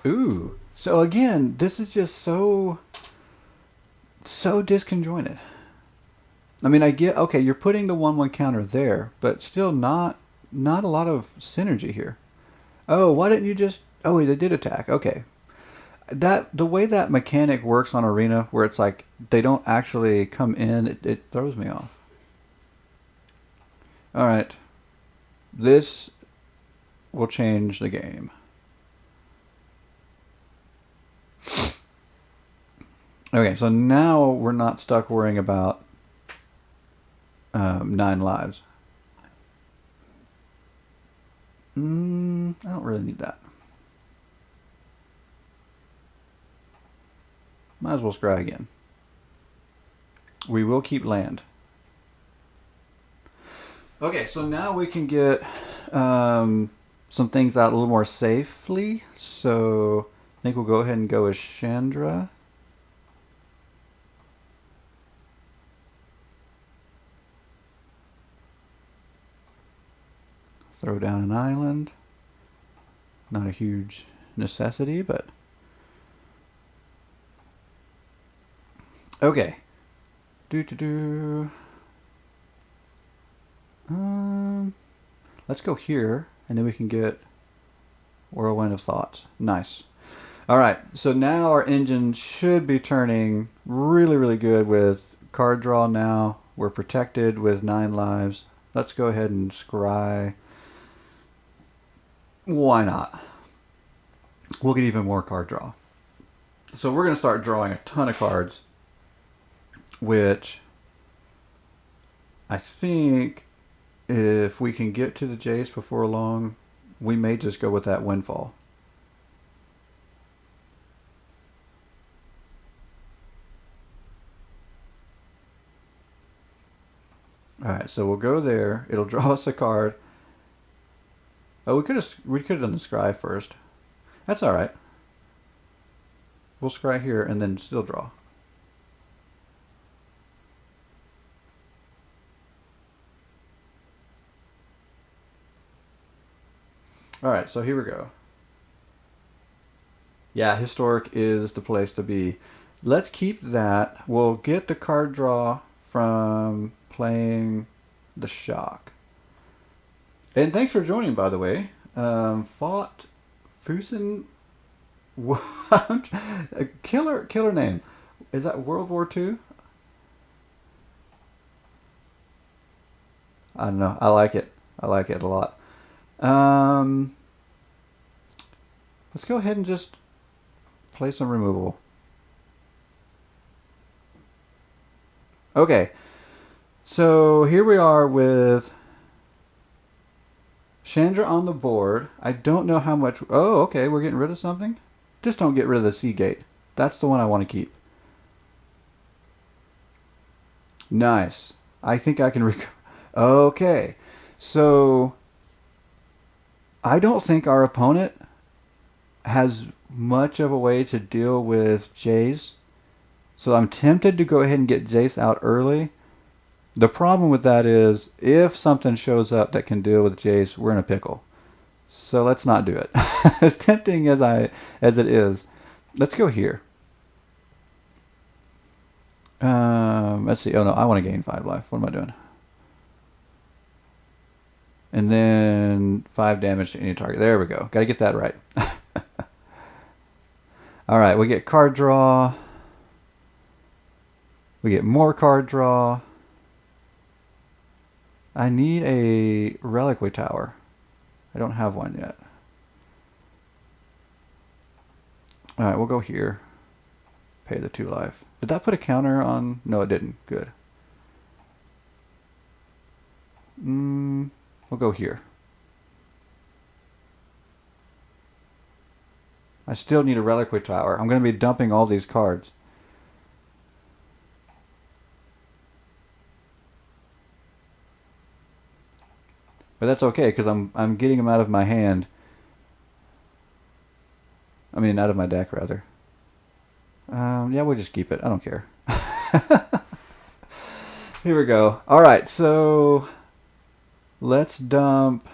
Ooh. So again, this is just so disconjointed. I mean, I get okay, you're putting the 1/1 counter there, but still not a lot of synergy here. Oh, why didn't you just? Oh, wait, they did attack. Okay, that the way that mechanic works on Arena, where it's like they don't actually come in, it throws me off. All right, this will change the game. Okay, so now we're not stuck worrying about 9 lives. I don't really need that. Might as well scry again. We will keep land. Okay, so now we can get some things out a little more safely. So I think we'll go ahead and go with Chandra. Throw down an island. Not a huge necessity, but... Okay. Let's go here, and then we can get Whirlwind of Thoughts. Nice. Alright, so now our engine should be turning really, really good with card draw now. We're protected with 9 lives. Let's go ahead and scry. Why not? We'll get even more card draw. So we're going to start drawing a ton of cards, which I think if we can get to the Jace before long, we may just go with that windfall. Alright, so we'll go there. It'll draw us a card. Oh, we could have done the scry first. That's alright. We'll scry here and then still draw. Alright, so here we go. Yeah, historic is the place to be. Let's keep that. We'll get the card draw from playing the shock. And thanks for joining, by the way. Fought Fusen. A killer name. Is that World War II? I don't know. I like it. I like it a lot. Let's go ahead and just play some removal. Okay. So here we are with Chandra on the board. I don't know how much... Oh, okay. We're getting rid of something? Just don't get rid of the Seagate. That's the one I want to keep. Nice. I think I can... Okay. So... I don't think our opponent has much of a way to deal with Jace. So I'm tempted to go ahead and get Jace out early. The problem with that is if something shows up that can deal with Jace, we're in a pickle. So let's not do it. As tempting as it is, let's go here. Let's see. Oh no, I want to gain 5 life. What am I doing? And then 5 damage to any target. There we go. Got to get that right. Alright, we get card draw. We get more card draw. I need a Reliquary Tower. I don't have one yet. Alright, we'll go here. Pay the 2 life. Did that put a counter on? No, it didn't. Good. We'll go here. I still need a Reliquary Tower. I'm going to be dumping all these cards. But that's okay, because I'm getting them out of my hand. I mean, out of my deck, rather. Yeah, we'll just keep it. I don't care. Here we go. Alright, so... Let's dump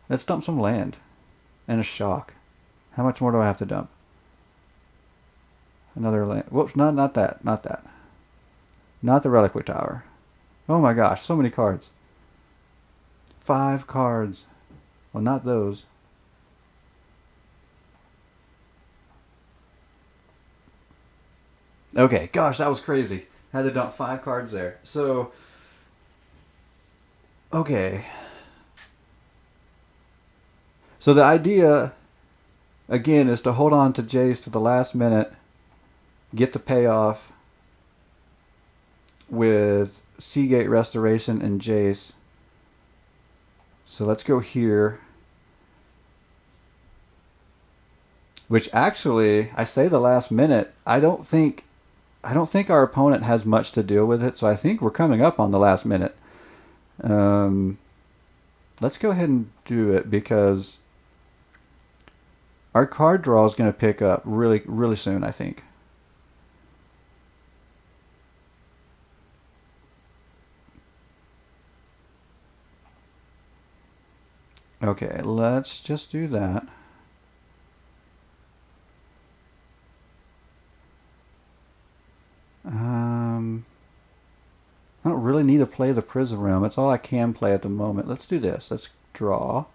some land. And a shock. How much more do I have to dump? Another land. Whoops, not that. Not that. Not the Reliquary Tower. Oh my gosh, so many cards. 5 cards. Well, not those. Okay, gosh, that was crazy. I had to dump 5 cards there. So, okay. So the idea, again, is to hold on to Jace to the last minute, get the payoff with Seagate Restoration and Jace. So let's go here. Which actually, I say the last minute, I don't think our opponent has much to deal with it, so I think we're coming up on the last minute. Let's go ahead and do it because our card draw is going to pick up really, really soon, I think. Okay, let's just do that. I don't really need to play the Prism Realm. It's all I can play at the moment. Let's do this. Let's draw.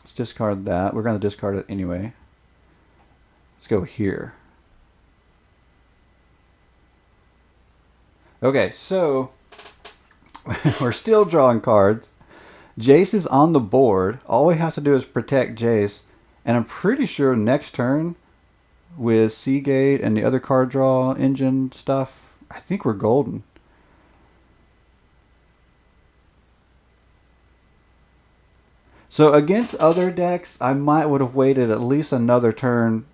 Let's discard that. We're going to discard it anyway. Let's go here. Okay, so we're still drawing cards. Jace is on the board. All we have to do is protect Jace. And I'm pretty sure next turn with Seagate and the other card draw engine stuff, I think we're golden. So against other decks, I might would have waited at least another turn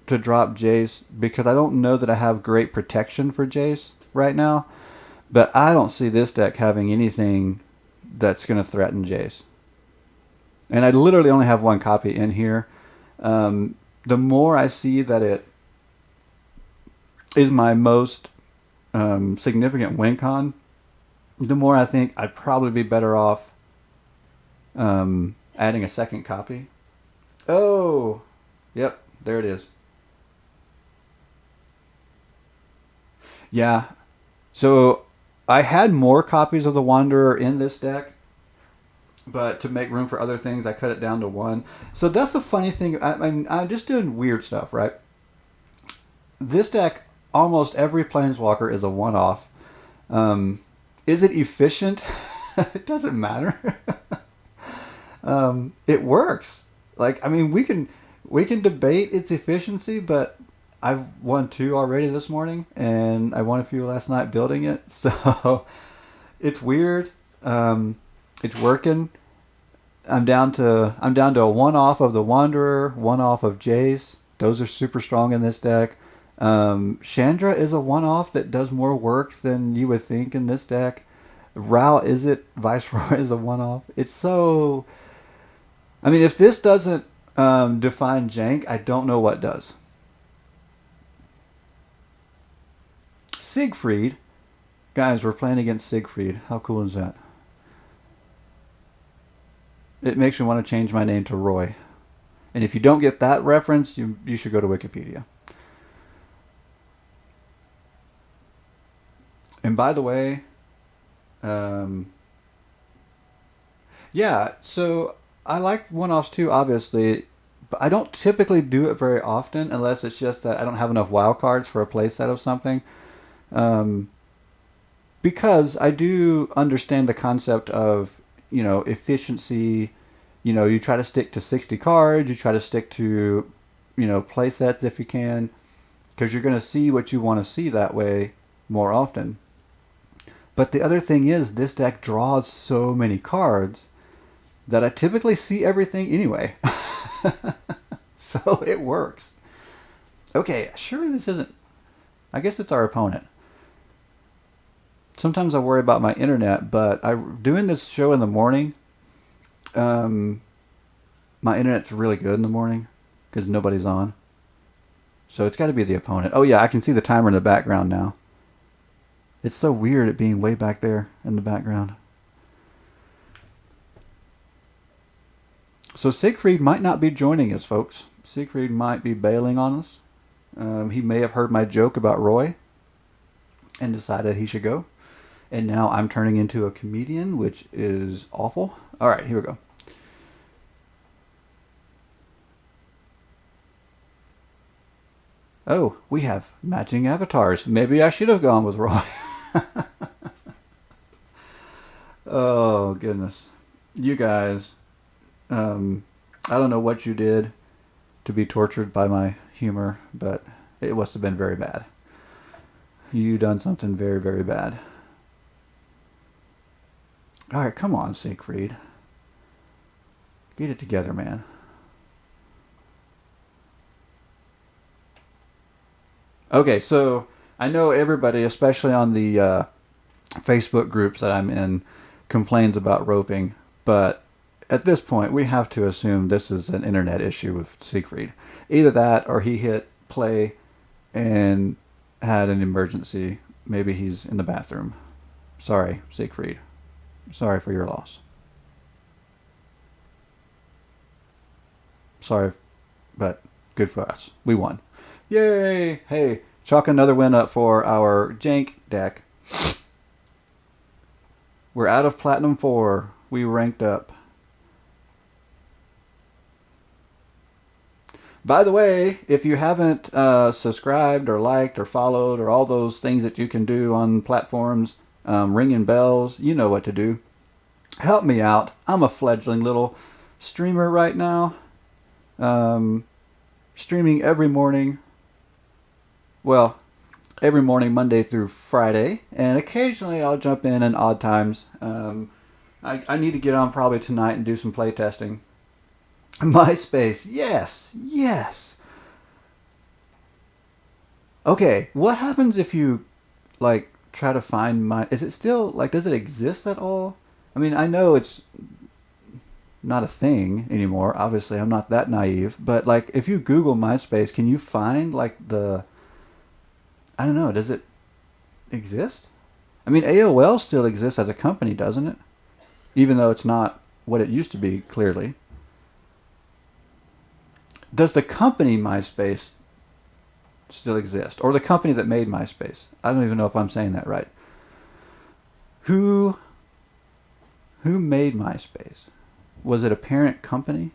to drop Jace because I don't know that I have great protection for Jace right now. But I don't see this deck having anything that's going to threaten Jace. And I literally only have one copy in here. The more I see that it is my most significant win con, the more I think I'd probably be better off adding a second copy. Oh, yep, there it is. Yeah, so I had more copies of the Wanderer in this deck, but to make room for other things, I cut it down to one. So that's the funny thing. I'm just doing weird stuff, right? This deck, almost every Planeswalker is a one-off. Is it efficient? It doesn't matter. It works. Like, I mean, we can debate its efficiency, but I've won 2 already this morning, and I won a few last night building it. So it's weird. It's working. I'm down to a one-off of the Wanderer, one-off of Jace. Those are super strong in this deck. Chandra is a one-off that does more work than you would think in this deck. Rao is it? Viceroy is a one-off. It's so... I mean, if this doesn't define Jank, I don't know what does. Siegfried. Guys, we're playing against Siegfried. How cool is that? It makes me want to change my name to Roy. And if you don't get that reference, you should go to Wikipedia. And by the way, yeah, so I like one-offs too, obviously, but I don't typically do it very often unless it's just that I don't have enough wild cards for a playset of something. Because I do understand the concept of, efficiency. You try to stick to 60 cards, you try to stick to, play sets if you can, because you're going to see what you want to see that way more often. But the other thing is, this deck draws so many cards that I typically see everything anyway. So it works. Okay, surely this isn't... I guess it's our opponent. Sometimes I worry about my internet, but doing this show in the morning, my internet's really good in the morning because nobody's on. So it's got to be the opponent. Oh yeah, I can see the timer in the background now. It's so weird it being way back there in the background. So Siegfried might not be joining us, folks. Siegfried might be bailing on us. He may have heard my joke about Roy and decided he should go. And now I'm turning into a comedian, which is awful. All right, here we go. Oh, we have matching avatars. Maybe I should have gone with Roy. Oh, goodness. You guys, I don't know what you did to be tortured by my humor, but it must have been very bad. You done something very, very bad. All right, come on, Siegfried. Get it together, man. Okay, so I know everybody, especially on the Facebook groups that I'm in, complains about roping, but at this point, we have to assume this is an internet issue with Siegfried. Either that, or he hit play and had an emergency. Maybe he's in the bathroom. Sorry, Siegfried. Sorry for your loss. Sorry, but good for us. We won. Yay! Hey, chalk another win up for our Jank deck. We're out of Platinum 4. We ranked up. By the way, if you haven't subscribed or liked or followed or all those things that you can do on platforms, ringing bells, you know what to do. Help me out. I'm a fledgling little streamer right now. Streaming every morning well, every morning, Monday through Friday, and occasionally I'll jump in odd times. I need to get on probably tonight and do some play testing. MySpace, yes, yes. Okay, what happens if you like try to find my? Is it still like? Does it exist at all? I mean, I know it's not a thing anymore. Obviously, I'm not that naive. But like, if you Google MySpace, can you find like the? I don't know. Does it exist? I mean, AOL still exists as a company, doesn't it? Even though it's not what it used to be, clearly. Does the company MySpace still exist, or the company that made MySpace? I don't even know if I'm saying that right. Who who made MySpace? Was it a parent company?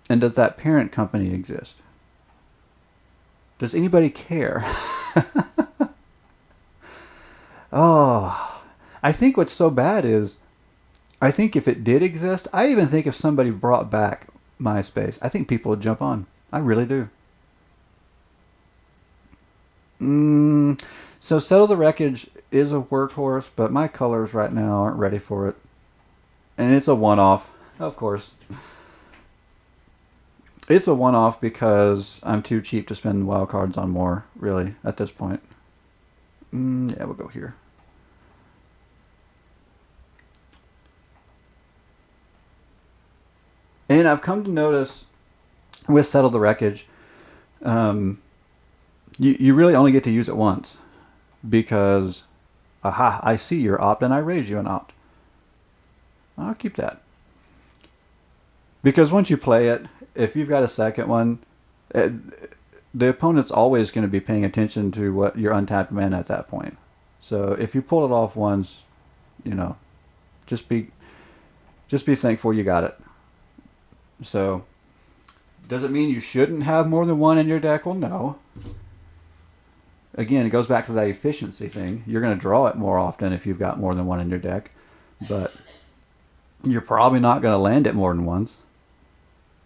And does that parent company exist? Does anybody care? Oh, I think what's so bad is, I think if it did exist, I even think if somebody brought back MySpace, I think people would jump on. I really do. So Settle the Wreckage is a workhorse, but my colors right now aren't ready for it. And it's a one-off, of course. It's a one-off because I'm too cheap to spend wild cards on more, really, at this point. Yeah, we'll go here. And I've come to notice with Settle the Wreckage, um, you really only get to use it once because, aha, I see your opt and I raise you an opt. I'll keep that. Because once you play it, if you've got a second one, the opponent's always going to be paying attention to what your untapped mana at that point. So if you pull it off once, you know, just be thankful you got it. So does it mean you shouldn't have more than one in your deck? Well, no. Again, it goes back to that efficiency thing. You're going to draw it more often if you've got more than one in your deck, but you're probably not going to land it more than once.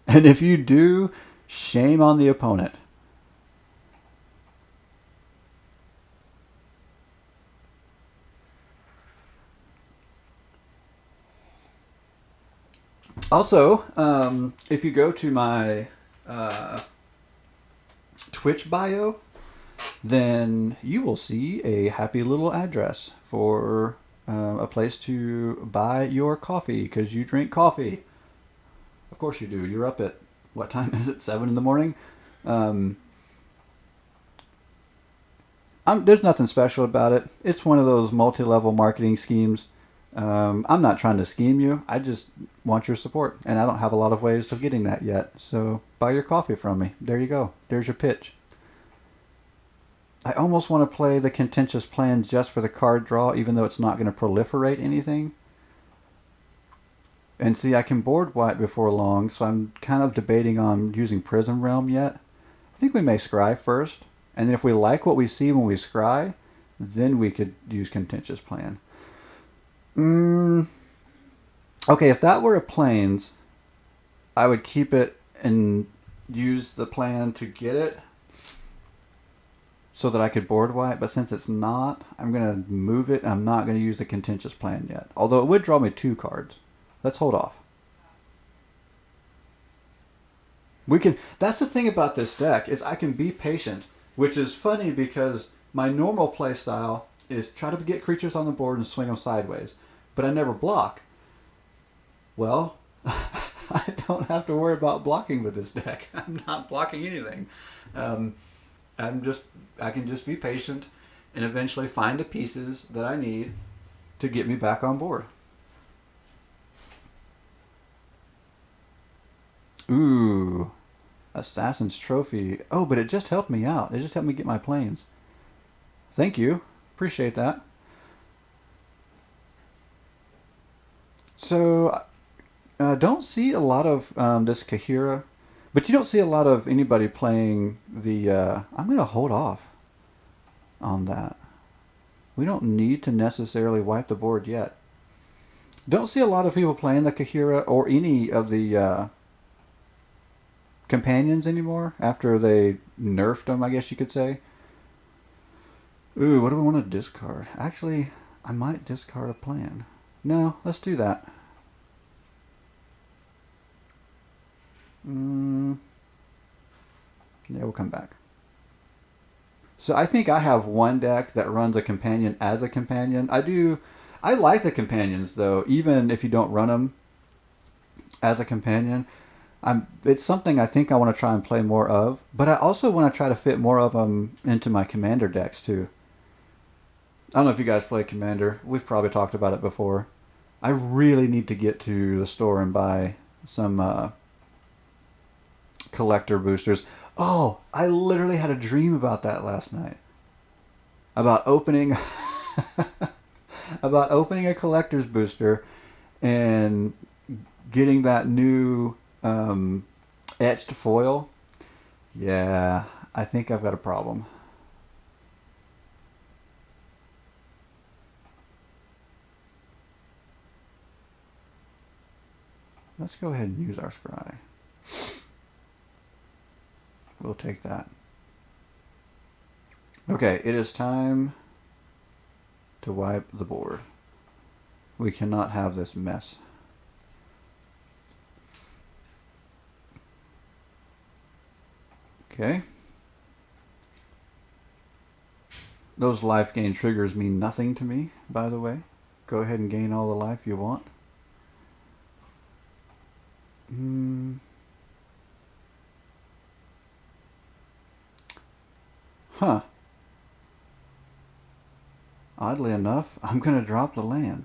And if you do, shame on the opponent. Also, if you go to my Twitch bio, then you will see a happy little address for a place to buy your coffee, because you drink coffee. Of course you do. You're up at, what time is it? 7 in the morning? There's nothing special about it. It's one of those multi-level marketing schemes. I'm not trying to scheme you. I just want your support, and I don't have a lot of ways of getting that yet. So buy your coffee from me. There you go. There's your pitch. I almost want to play the contentious plan just for the card draw, even though it's not going to proliferate anything. And see, I can board white before long, so I'm kind of debating on using Prism Realm yet. I think we may scry first, and then if we like what we see when we scry, then we could use contentious plan. Okay, if that were a plains, I would keep it and use the plan to get it so that I could board white, but since it's not, I'm going to move it. I'm not going to use the contentious plan yet, although it would draw me 2 cards. Let's hold off. That's the thing about this deck, is I can be patient, which is funny because my normal play style is try to get creatures on the board and swing them sideways, but I never block. Well, I don't have to worry about blocking with this deck. I'm not blocking anything. I can just be patient and eventually find the pieces that I need to get me back on board. Ooh, Assassin's Trophy. Oh, but it just helped me out. It just helped me get my planes. Thank you. Appreciate that. So, don't see a lot of this Kahira, but you don't see a lot of anybody playing the... I'm going to hold off on that. We don't need to necessarily wipe the board yet. Don't see a lot of people playing the Kahira or any of the companions anymore after they nerfed them, I guess you could say. Ooh, what do we want to discard? Actually, I might discard a plan. No, let's do that. Yeah, we'll come back. So I think I have one deck that runs a companion as a companion. I like the companions though, even if you don't run them as a companion. It's something I think I want to try and play more of, but I also want to try to fit more of them into my commander decks too. I don't know if you guys play Commander. We've probably talked about it before. I really need to get to the store and buy some collector boosters. Oh, I literally had a dream about that last night. About opening about opening a collector's booster and getting that new etched foil. Yeah, I think I've got a problem. Let's go ahead and use our scry. We'll take that. Okay, it is time to wipe the board. We cannot have this mess. Okay. Those life gain triggers mean nothing to me, by the way. Go ahead and gain all the life you want. Huh. Oddly enough, I'm going to drop the land.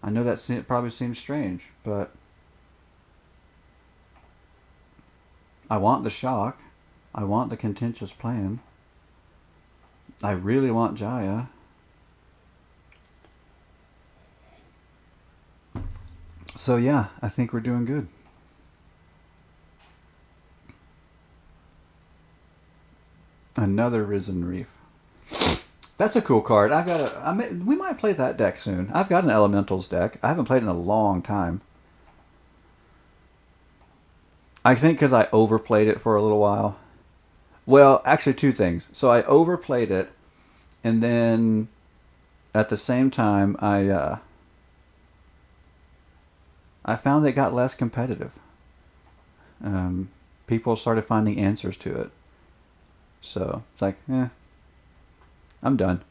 I know that probably seems strange, but I want the shock. I want the contentious plan. I really want Jaya. So yeah, I think we're doing good. Another Risen Reef. That's a cool card. We might play that deck soon. I've got an Elementals deck. I haven't played it in a long time. I think because I overplayed it for a little while. Well, actually two things. So I overplayed it, and then at the same time I found it got less competitive. People started finding answers to it. So it's like, I'm done.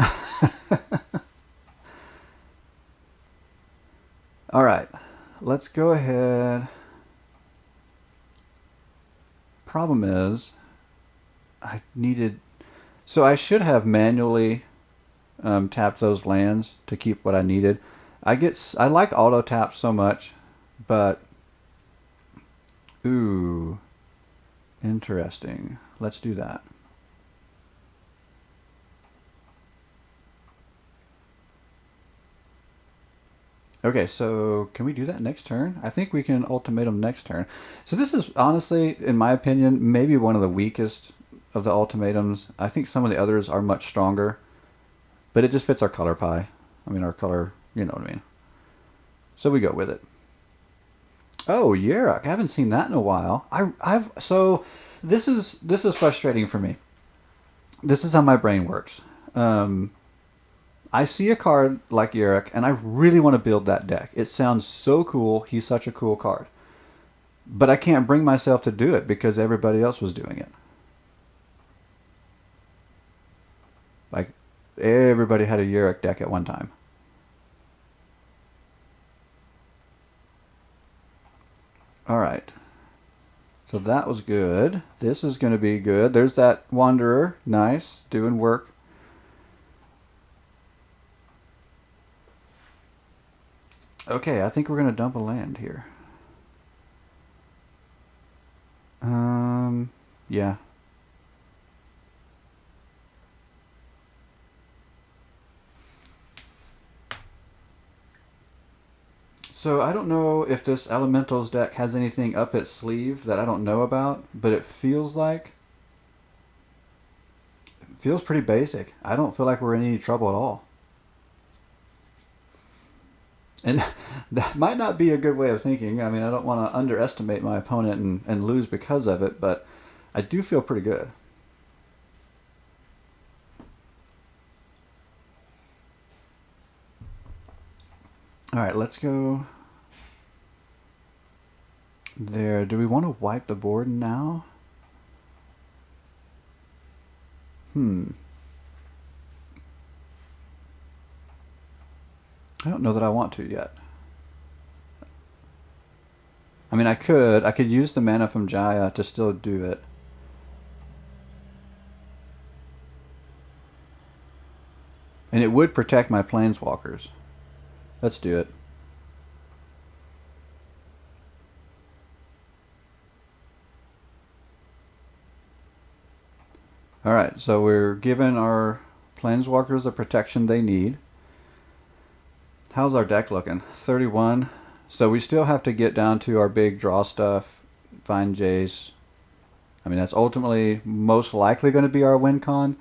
All right, let's go ahead. Problem is, so I should have manually tapped those lands to keep what I needed. I like auto tap so much, but ooh, interesting. Let's do that. Okay, so can we do that next turn? I think we can ultimatum next turn. So this is honestly, in my opinion, maybe one of the weakest of the ultimatums. I think some of the others are much stronger, but it just fits our color pie. I mean, our color, you know what I mean. So we go with it. Oh, Yeruk, I haven't seen that in a while. So this is frustrating for me. This is how my brain works. I see a card like Yeruk, and I really want to build that deck. It sounds so cool. He's such a cool card. But I can't bring myself to do it because everybody else was doing it. Like, everybody had a Yeruk deck at one time. Alright. So that was good. This is going to be good. There's that Wanderer. Nice. Doing work. Okay, I think we're going to dump a land here. Yeah. So I don't know if this Elementals deck has anything up its sleeve that I don't know about, but it feels pretty basic. I don't feel like we're in any trouble at all. And that might not be a good way of thinking. I mean, I don't want to underestimate my opponent and lose because of it, but I do feel pretty good. All right, let's go there. Do we want to wipe the board now? I don't know that I want to yet. I mean, I could use the mana from Jaya to still do it. And it would protect my planeswalkers. Let's do it. Alright, so we're giving our planeswalkers the protection they need. How's our deck looking? 31. So we still have to get down to our big draw stuff. Find Jace. I mean, that's ultimately most likely going to be our win con.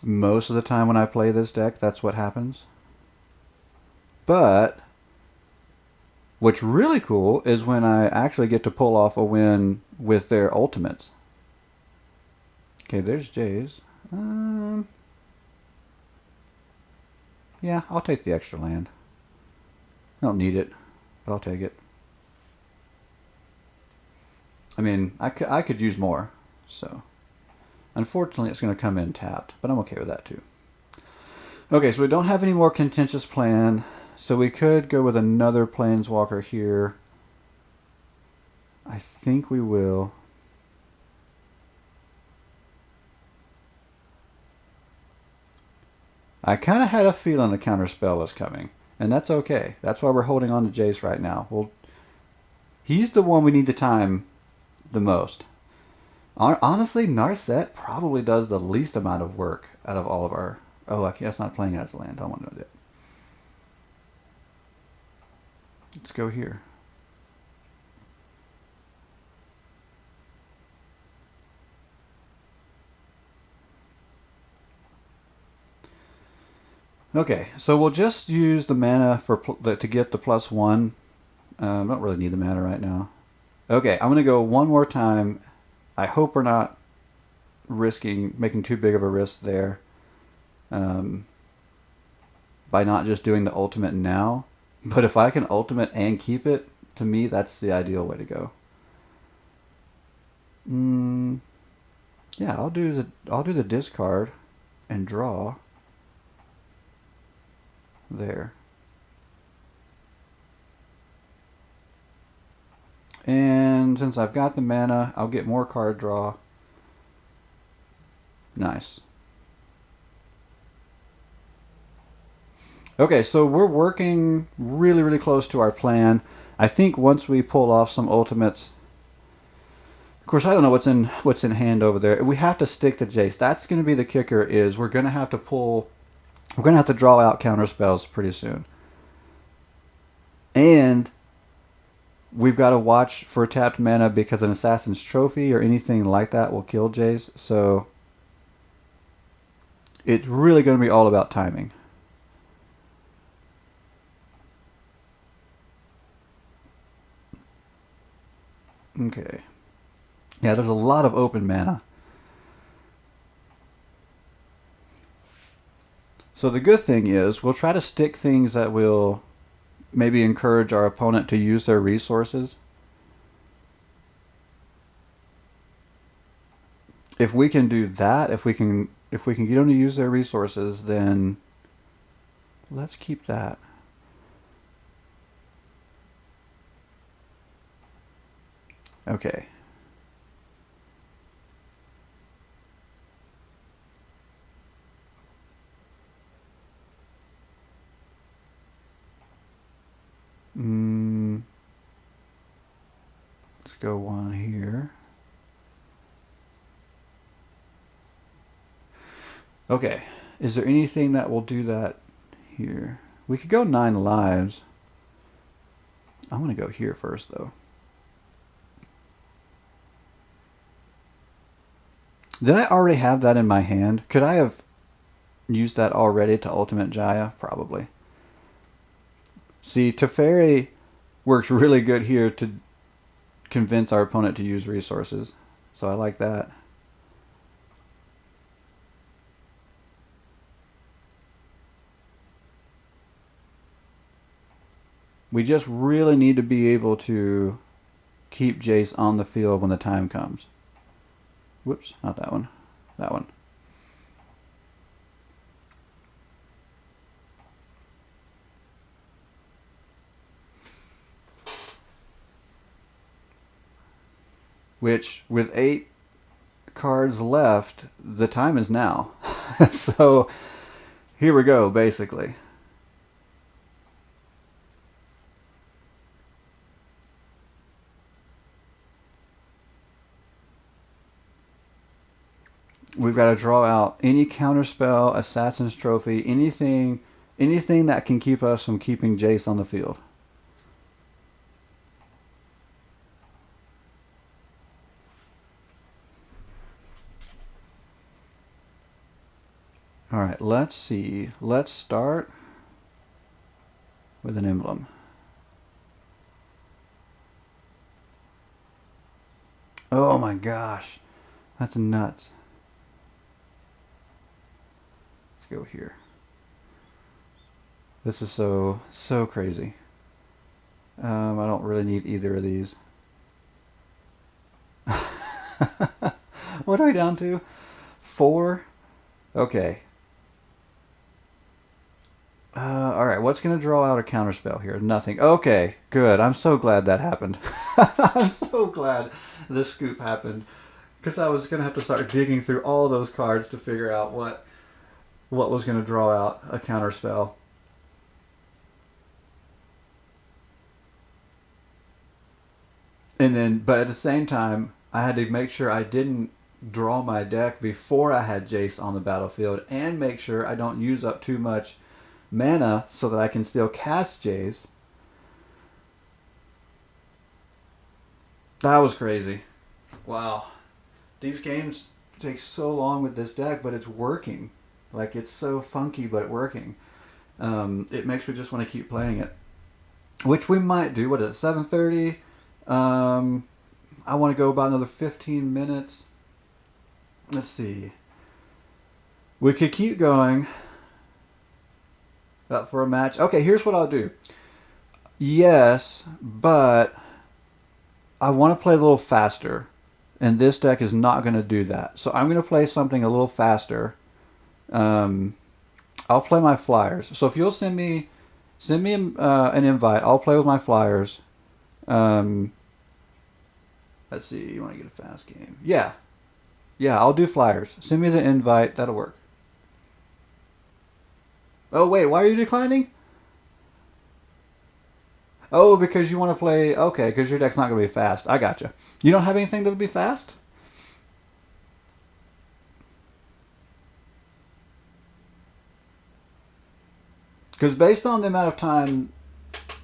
Most of the time when I play this deck, that's what happens. But what's really cool is when I actually get to pull off a win with their ultimates. Okay, there's Jace. Yeah, I'll take the extra land. I don't need it, but I'll take it. I mean, I could use more, so... Unfortunately, it's going to come in tapped, but I'm okay with that too. Okay, so we don't have any more contentious plan, so we could go with another planeswalker here. I think we will. I kind of had a feeling the counterspell was coming, and that's okay. That's why we're holding on to Jace right now. Well, he's the one we need to time the most. Honestly, Narset probably does the least amount of work out of all of our... Oh, that's not playing as a land. I don't want to do that. Let's go here. Okay, so we'll just use the mana to get the +1. I don't really need the mana right now. Okay, I'm going to go one more time. I hope we're not making too big of a risk there by not just doing the ultimate now. But if I can ultimate and keep it, to me, that's the ideal way to go. Yeah, I'll do the discard and draw there. And since I've got the mana, I'll get more card draw. Nice. Okay, so we're working really, really close to our plan. I think once we pull off some ultimates... Of course, I don't know what's in hand over there. We have to stick to Jace. That's going to be the kicker, is we're going to have to pull... We're going to have to draw out counter spells pretty soon. And... we've got to watch for tapped mana because an Assassin's Trophy or anything like that will kill Jace. So it's really going to be all about timing. Okay. Yeah, there's a lot of open mana. So the good thing is we'll try to stick things that will maybe encourage our opponent to use their resources. If we can do that, if we can get them to use their resources, then let's keep that. Okay. Let's go one here. Okay, is there anything that will do that here? We could go 9 lives. I want to go here first, though. Did I already have that in my hand? Could I have used that already to ultimate Jaya? Probably. See, Teferi works really good here to convince our opponent to use resources. So I like that. We just really need to be able to keep Jace on the field when the time comes. Whoops, not that one. That one. Which, with 8 cards left, the time is now. So, here we go, basically. We've got to draw out any counterspell, Assassin's Trophy, anything that can keep us from keeping Jace on the field. Alright, let's see. Let's start with an emblem. Oh my gosh. That's nuts. Let's go here. This is so crazy. I don't really need either of these. What are we down to? 4? Okay. Alright, what's going to draw out a counterspell here? Nothing. Okay, good. I'm so glad that happened. I'm so glad this scoop happened. Because I was going to have to start digging through all those cards to figure out what was going to draw out a counterspell. And then, but at the same time, I had to make sure I didn't draw my deck before I had Jace on the battlefield and make sure I don't use up too much mana so that I can still cast Jace. That was crazy. Wow. These games take so long with this deck, but it's working. Like, it's so funky, but working. It makes me just want to keep playing it. Which we might do. What is it, 7:30? I want to go about another 15 minutes. Let's see. We could keep going. Up for a match. Okay, here's what I'll do. Yes, but I want to play a little faster. And this deck is not going to do that. So I'm going to play something a little faster. I'll play my flyers. So if you'll send me an invite, I'll play with my flyers. Let's see. You want to get a fast game? Yeah, I'll do flyers. Send me the invite. That'll work. Oh wait, why are you declining? Oh, because you want to play. Okay, because your deck's not going to be fast. I gotcha. You don't have anything that would be fast? Because based on the amount of time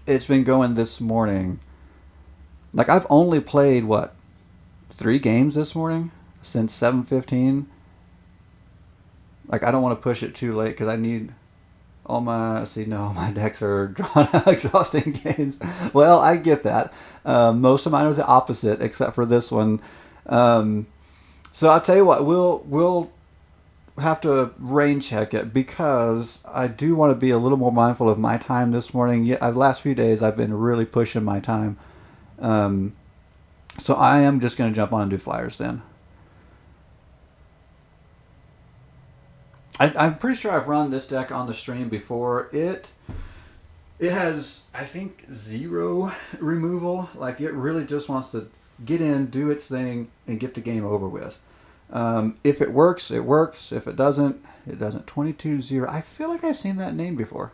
it's been going this morning, like I've only played, what, 3 games this morning since 7:15. Like I don't want to push it too late because I need all my, my decks are drawn out exhausting games. Well, I get that. Most of mine are the opposite except for this one. So I'll tell you what, we'll have to rain check it because I do want to be a little more mindful of my time this morning. Yeah, the last few days I've been really pushing my time. So I am just going to jump on and do flyers then. I'm pretty sure I've run this deck on the stream before. It has, I think, 0 removal. Like, it really just wants to get in, do its thing, and get the game over with. If it works, it works. If it doesn't, it doesn't. 22-0. I feel like I've seen that name before.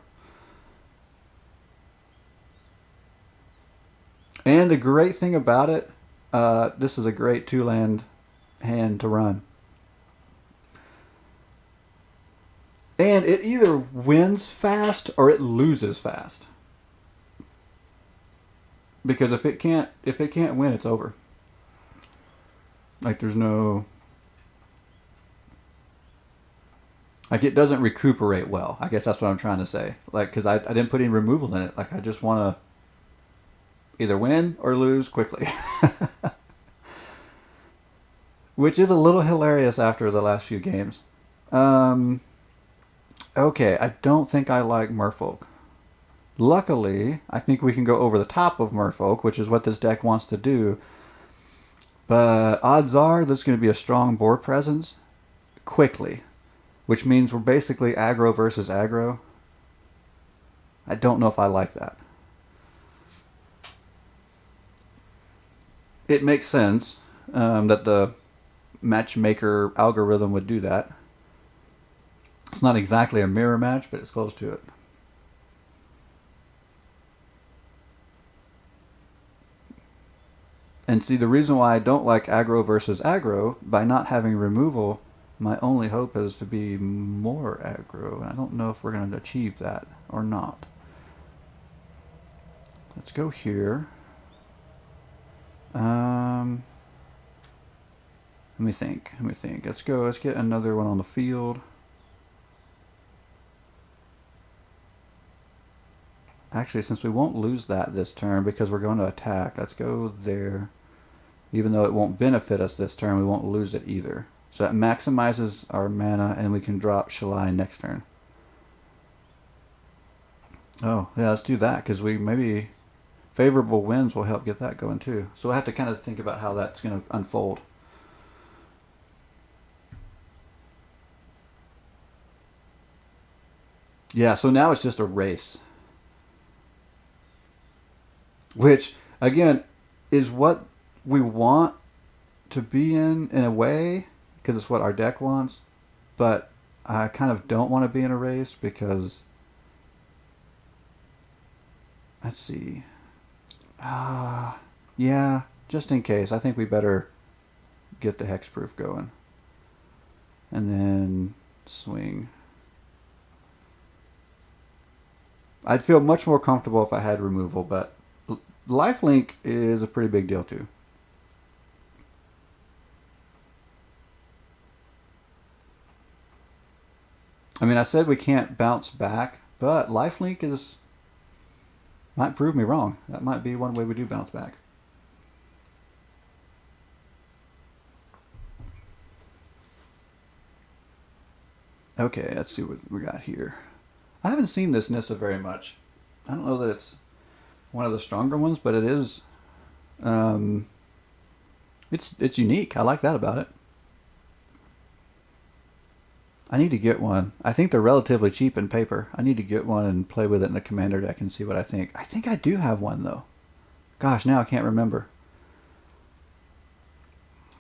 And the great thing about it, this is a great 2-land hand to run. And it either wins fast or it loses fast. Because if it can't win, it's over. Like there's no. Like it doesn't recuperate well. I guess that's what I'm trying to say. Like because I didn't put any removal in it. Like I just want to either win or lose quickly. Which is a little hilarious after the last few games. Um, okay, I don't think I like Merfolk. Luckily, I think we can go over the top of Merfolk, which is what this deck wants to do. But odds are there's going to be a strong board presence quickly, which means we're basically aggro versus aggro. I don't know if I like that. It makes sense that the matchmaker algorithm would do that. It's not exactly a mirror match, but it's close to it. And see, the reason why I don't like aggro versus aggro, by not having removal, my only hope is to be more aggro. And I don't know if we're going to achieve that or not. Let's go here. Let me think. Let's go. Let's get another one on the field. Actually, since we won't lose that this turn because we're going to attack, let's go there. Even though it won't benefit us this turn, we won't lose it either. So that maximizes our mana, and we can drop Shalai next turn. Oh, yeah, let's do that, because we maybe favorable winds will help get that going too. So we'll have to kind of think about how that's going to unfold. Yeah, so now it's just a race. Which, again, is what we want to be in a way, because it's what our deck wants. But I kind of don't want to be in a race because, let's see. Yeah, just in case. I think we better get the hexproof going. And then swing. I'd feel much more comfortable if I had removal, but lifelink is a pretty big deal too. I mean, I said we can't bounce back, but lifelink might prove me wrong. That might be one way we do bounce back. Okay, let's see what we got here. I haven't seen this Nissa very much. I don't know that it's one of the stronger ones, but it is. It's unique. I like that about it. I need to get one. I think they're relatively cheap in paper. I need to get one and play with it in the commander deck and see what I think. I think I do have one though. Gosh, now I can't remember.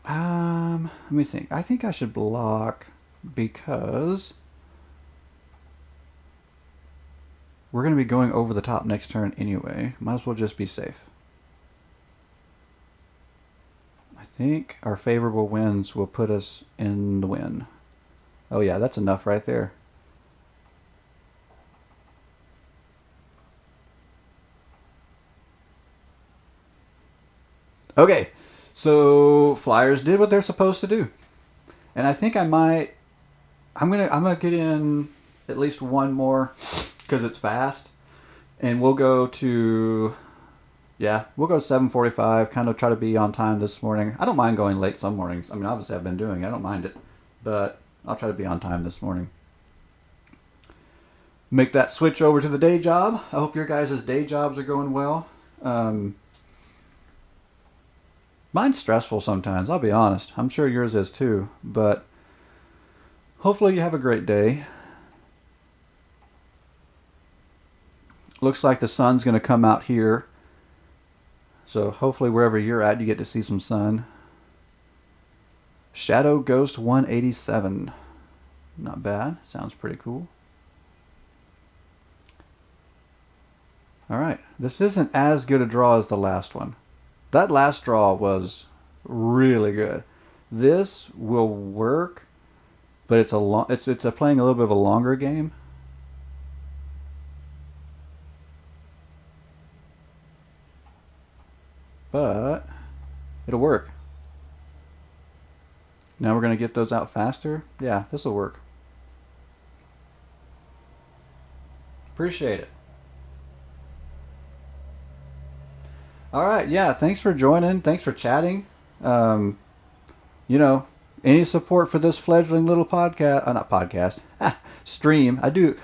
Let me think. I think I should block because we're going to be going over the top next turn anyway. Might as well just be safe. I think our favorable winds will put us in the win. Oh yeah, that's enough right there. Okay, so Flyers did what they're supposed to do, and I think I'm gonna get in at least one more because it's fast, and we'll go to 7:45. Kind of try to be on time this morning. I don't mind going late some mornings. I mean, obviously I've been doing it. I don't mind it, but I'll try to be on time this morning. Make that switch over to the day job. I hope your guys' day jobs are going well. Mine's stressful sometimes, I'll be honest. I'm sure yours is too, but hopefully you have a great day. Looks like the sun's going to come out here. So hopefully wherever you're at, you get to see some sun. Shadow Ghost 187. Not bad. Sounds pretty cool. Alright. This isn't as good a draw as the last one. That last draw was really good. This will work, but it's playing a little bit of a longer game. But it'll work. Now we're going to get those out faster. Yeah, this will work. Appreciate it. All right. Yeah. Thanks for joining. Thanks for chatting. Um, you know, any support for this fledgling little podcast, not podcast, stream. I do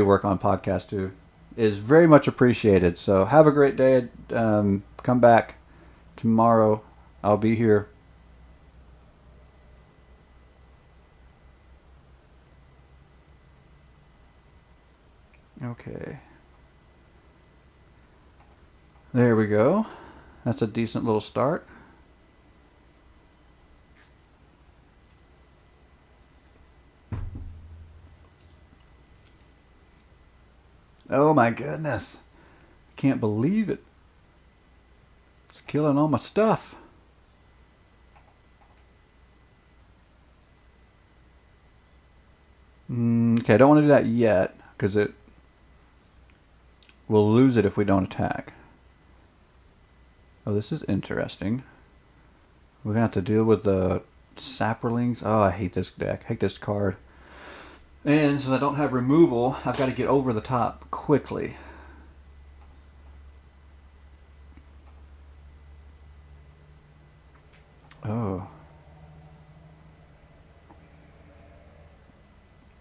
work on podcast too. Is very much appreciated. So have a great day. Come back tomorrow. I'll be here. Okay. There we go. That's a decent little start. Oh my goodness. Can't believe it. It's killing all my stuff. Okay, I don't want to do that yet because we'll lose it if we don't attack. Oh, this is interesting. We're gonna have to deal with the sapperlings. Oh, I hate this deck. I hate this card. And since I don't have removal, I've got to get over the top quickly. Oh.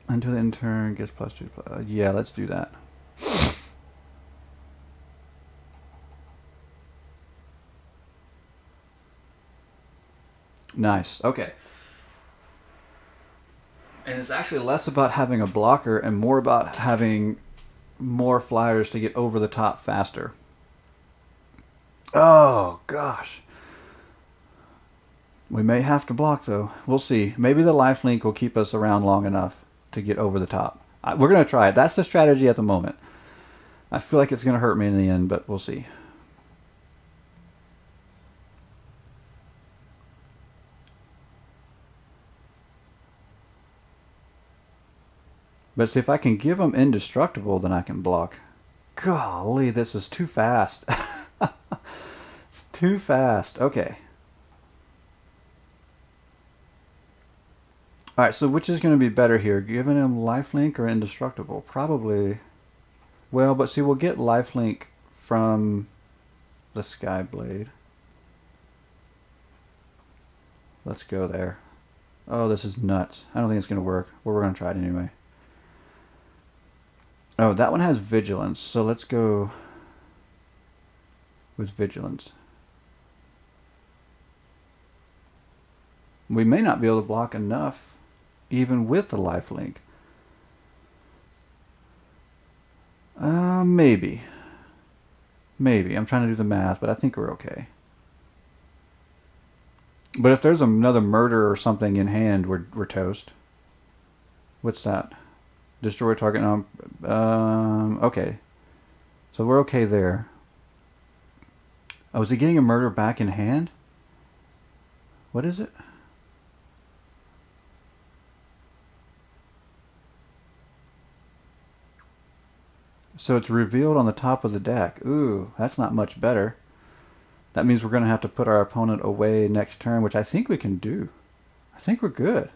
Until the end turn gets +2. Yeah, let's do that. Nice. Okay. And it's actually less about having a blocker and more about having more flyers to get over the top faster. Oh, gosh. We may have to block, though. We'll see. Maybe the lifelink will keep us around long enough to get over the top. We're going to try it. That's the strategy at the moment. I feel like it's going to hurt me in the end, but we'll see. But see, if I can give them indestructible, then I can block. Golly, this is too fast. It's too fast. Okay. Alright, so which is going to be better here? Giving him lifelink or indestructible? Probably. Well, but see, we'll get lifelink from the Skyblade. Let's go there. Oh, this is nuts. I don't think it's going to work. But we're going to try it anyway. Oh, that one has vigilance, so let's go with vigilance. We may not be able to block enough, even with the lifelink. Maybe. Maybe. I'm trying to do the math, but I think we're okay. But if there's another murder or something in hand, we're toast. What's that? Destroy target. Okay. So we're okay there. Oh, is he getting a murder back in hand? What is it? So it's revealed on the top of the deck. Ooh, that's not much better. That means we're going to have to put our opponent away next turn, which I think we can do. I think we're good.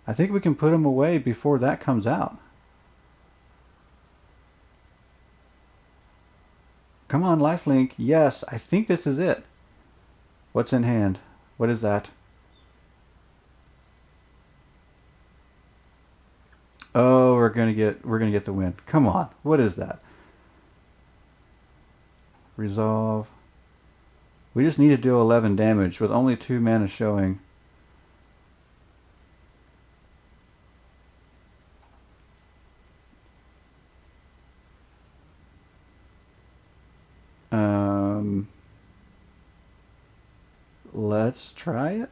I think we can put him away before that comes out. Come on, lifelink. Yes, I think this is it. What's in hand? What is that? Oh, we're gonna get the win. Come on. What is that? Resolve. We just need to deal 11 damage with only 2 mana showing. Let's try it.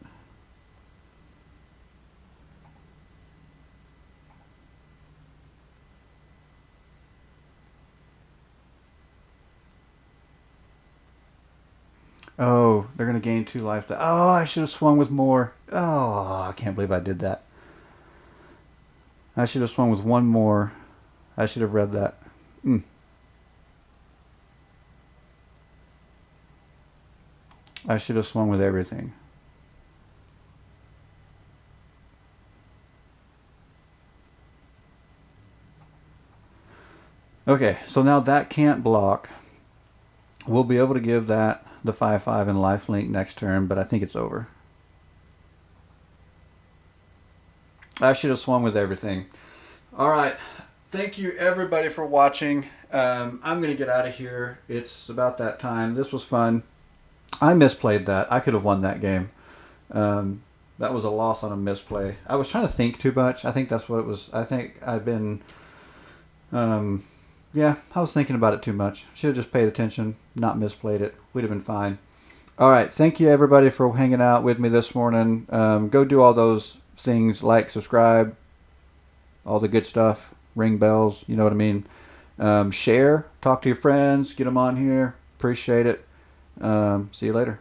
Oh, they're going to gain 2 life. Oh, I should have swung with more. Oh, I can't believe I did that. I should have swung with 1 more. I should have read that. I should have swung with everything. Okay, so now that can't block. We'll be able to give that the 5/5 and lifelink next turn, but I think it's over. I should have swung with everything. All right. Thank you, everybody, for watching. I'm going to get out of here. It's about that time. This was fun. I misplayed that. I could have won that game. That was a loss on a misplay. I was trying to think too much. I think that's what it was. I think I've been... yeah, I was thinking about it too much. Should have just paid attention, not misplayed it. We'd have been fine. All right. Thank you, everybody, for hanging out with me this morning. Go do all those things, like, subscribe, all the good stuff, ring bells, you know what I mean. Share, talk to your friends, get them on here. Appreciate it. See you later.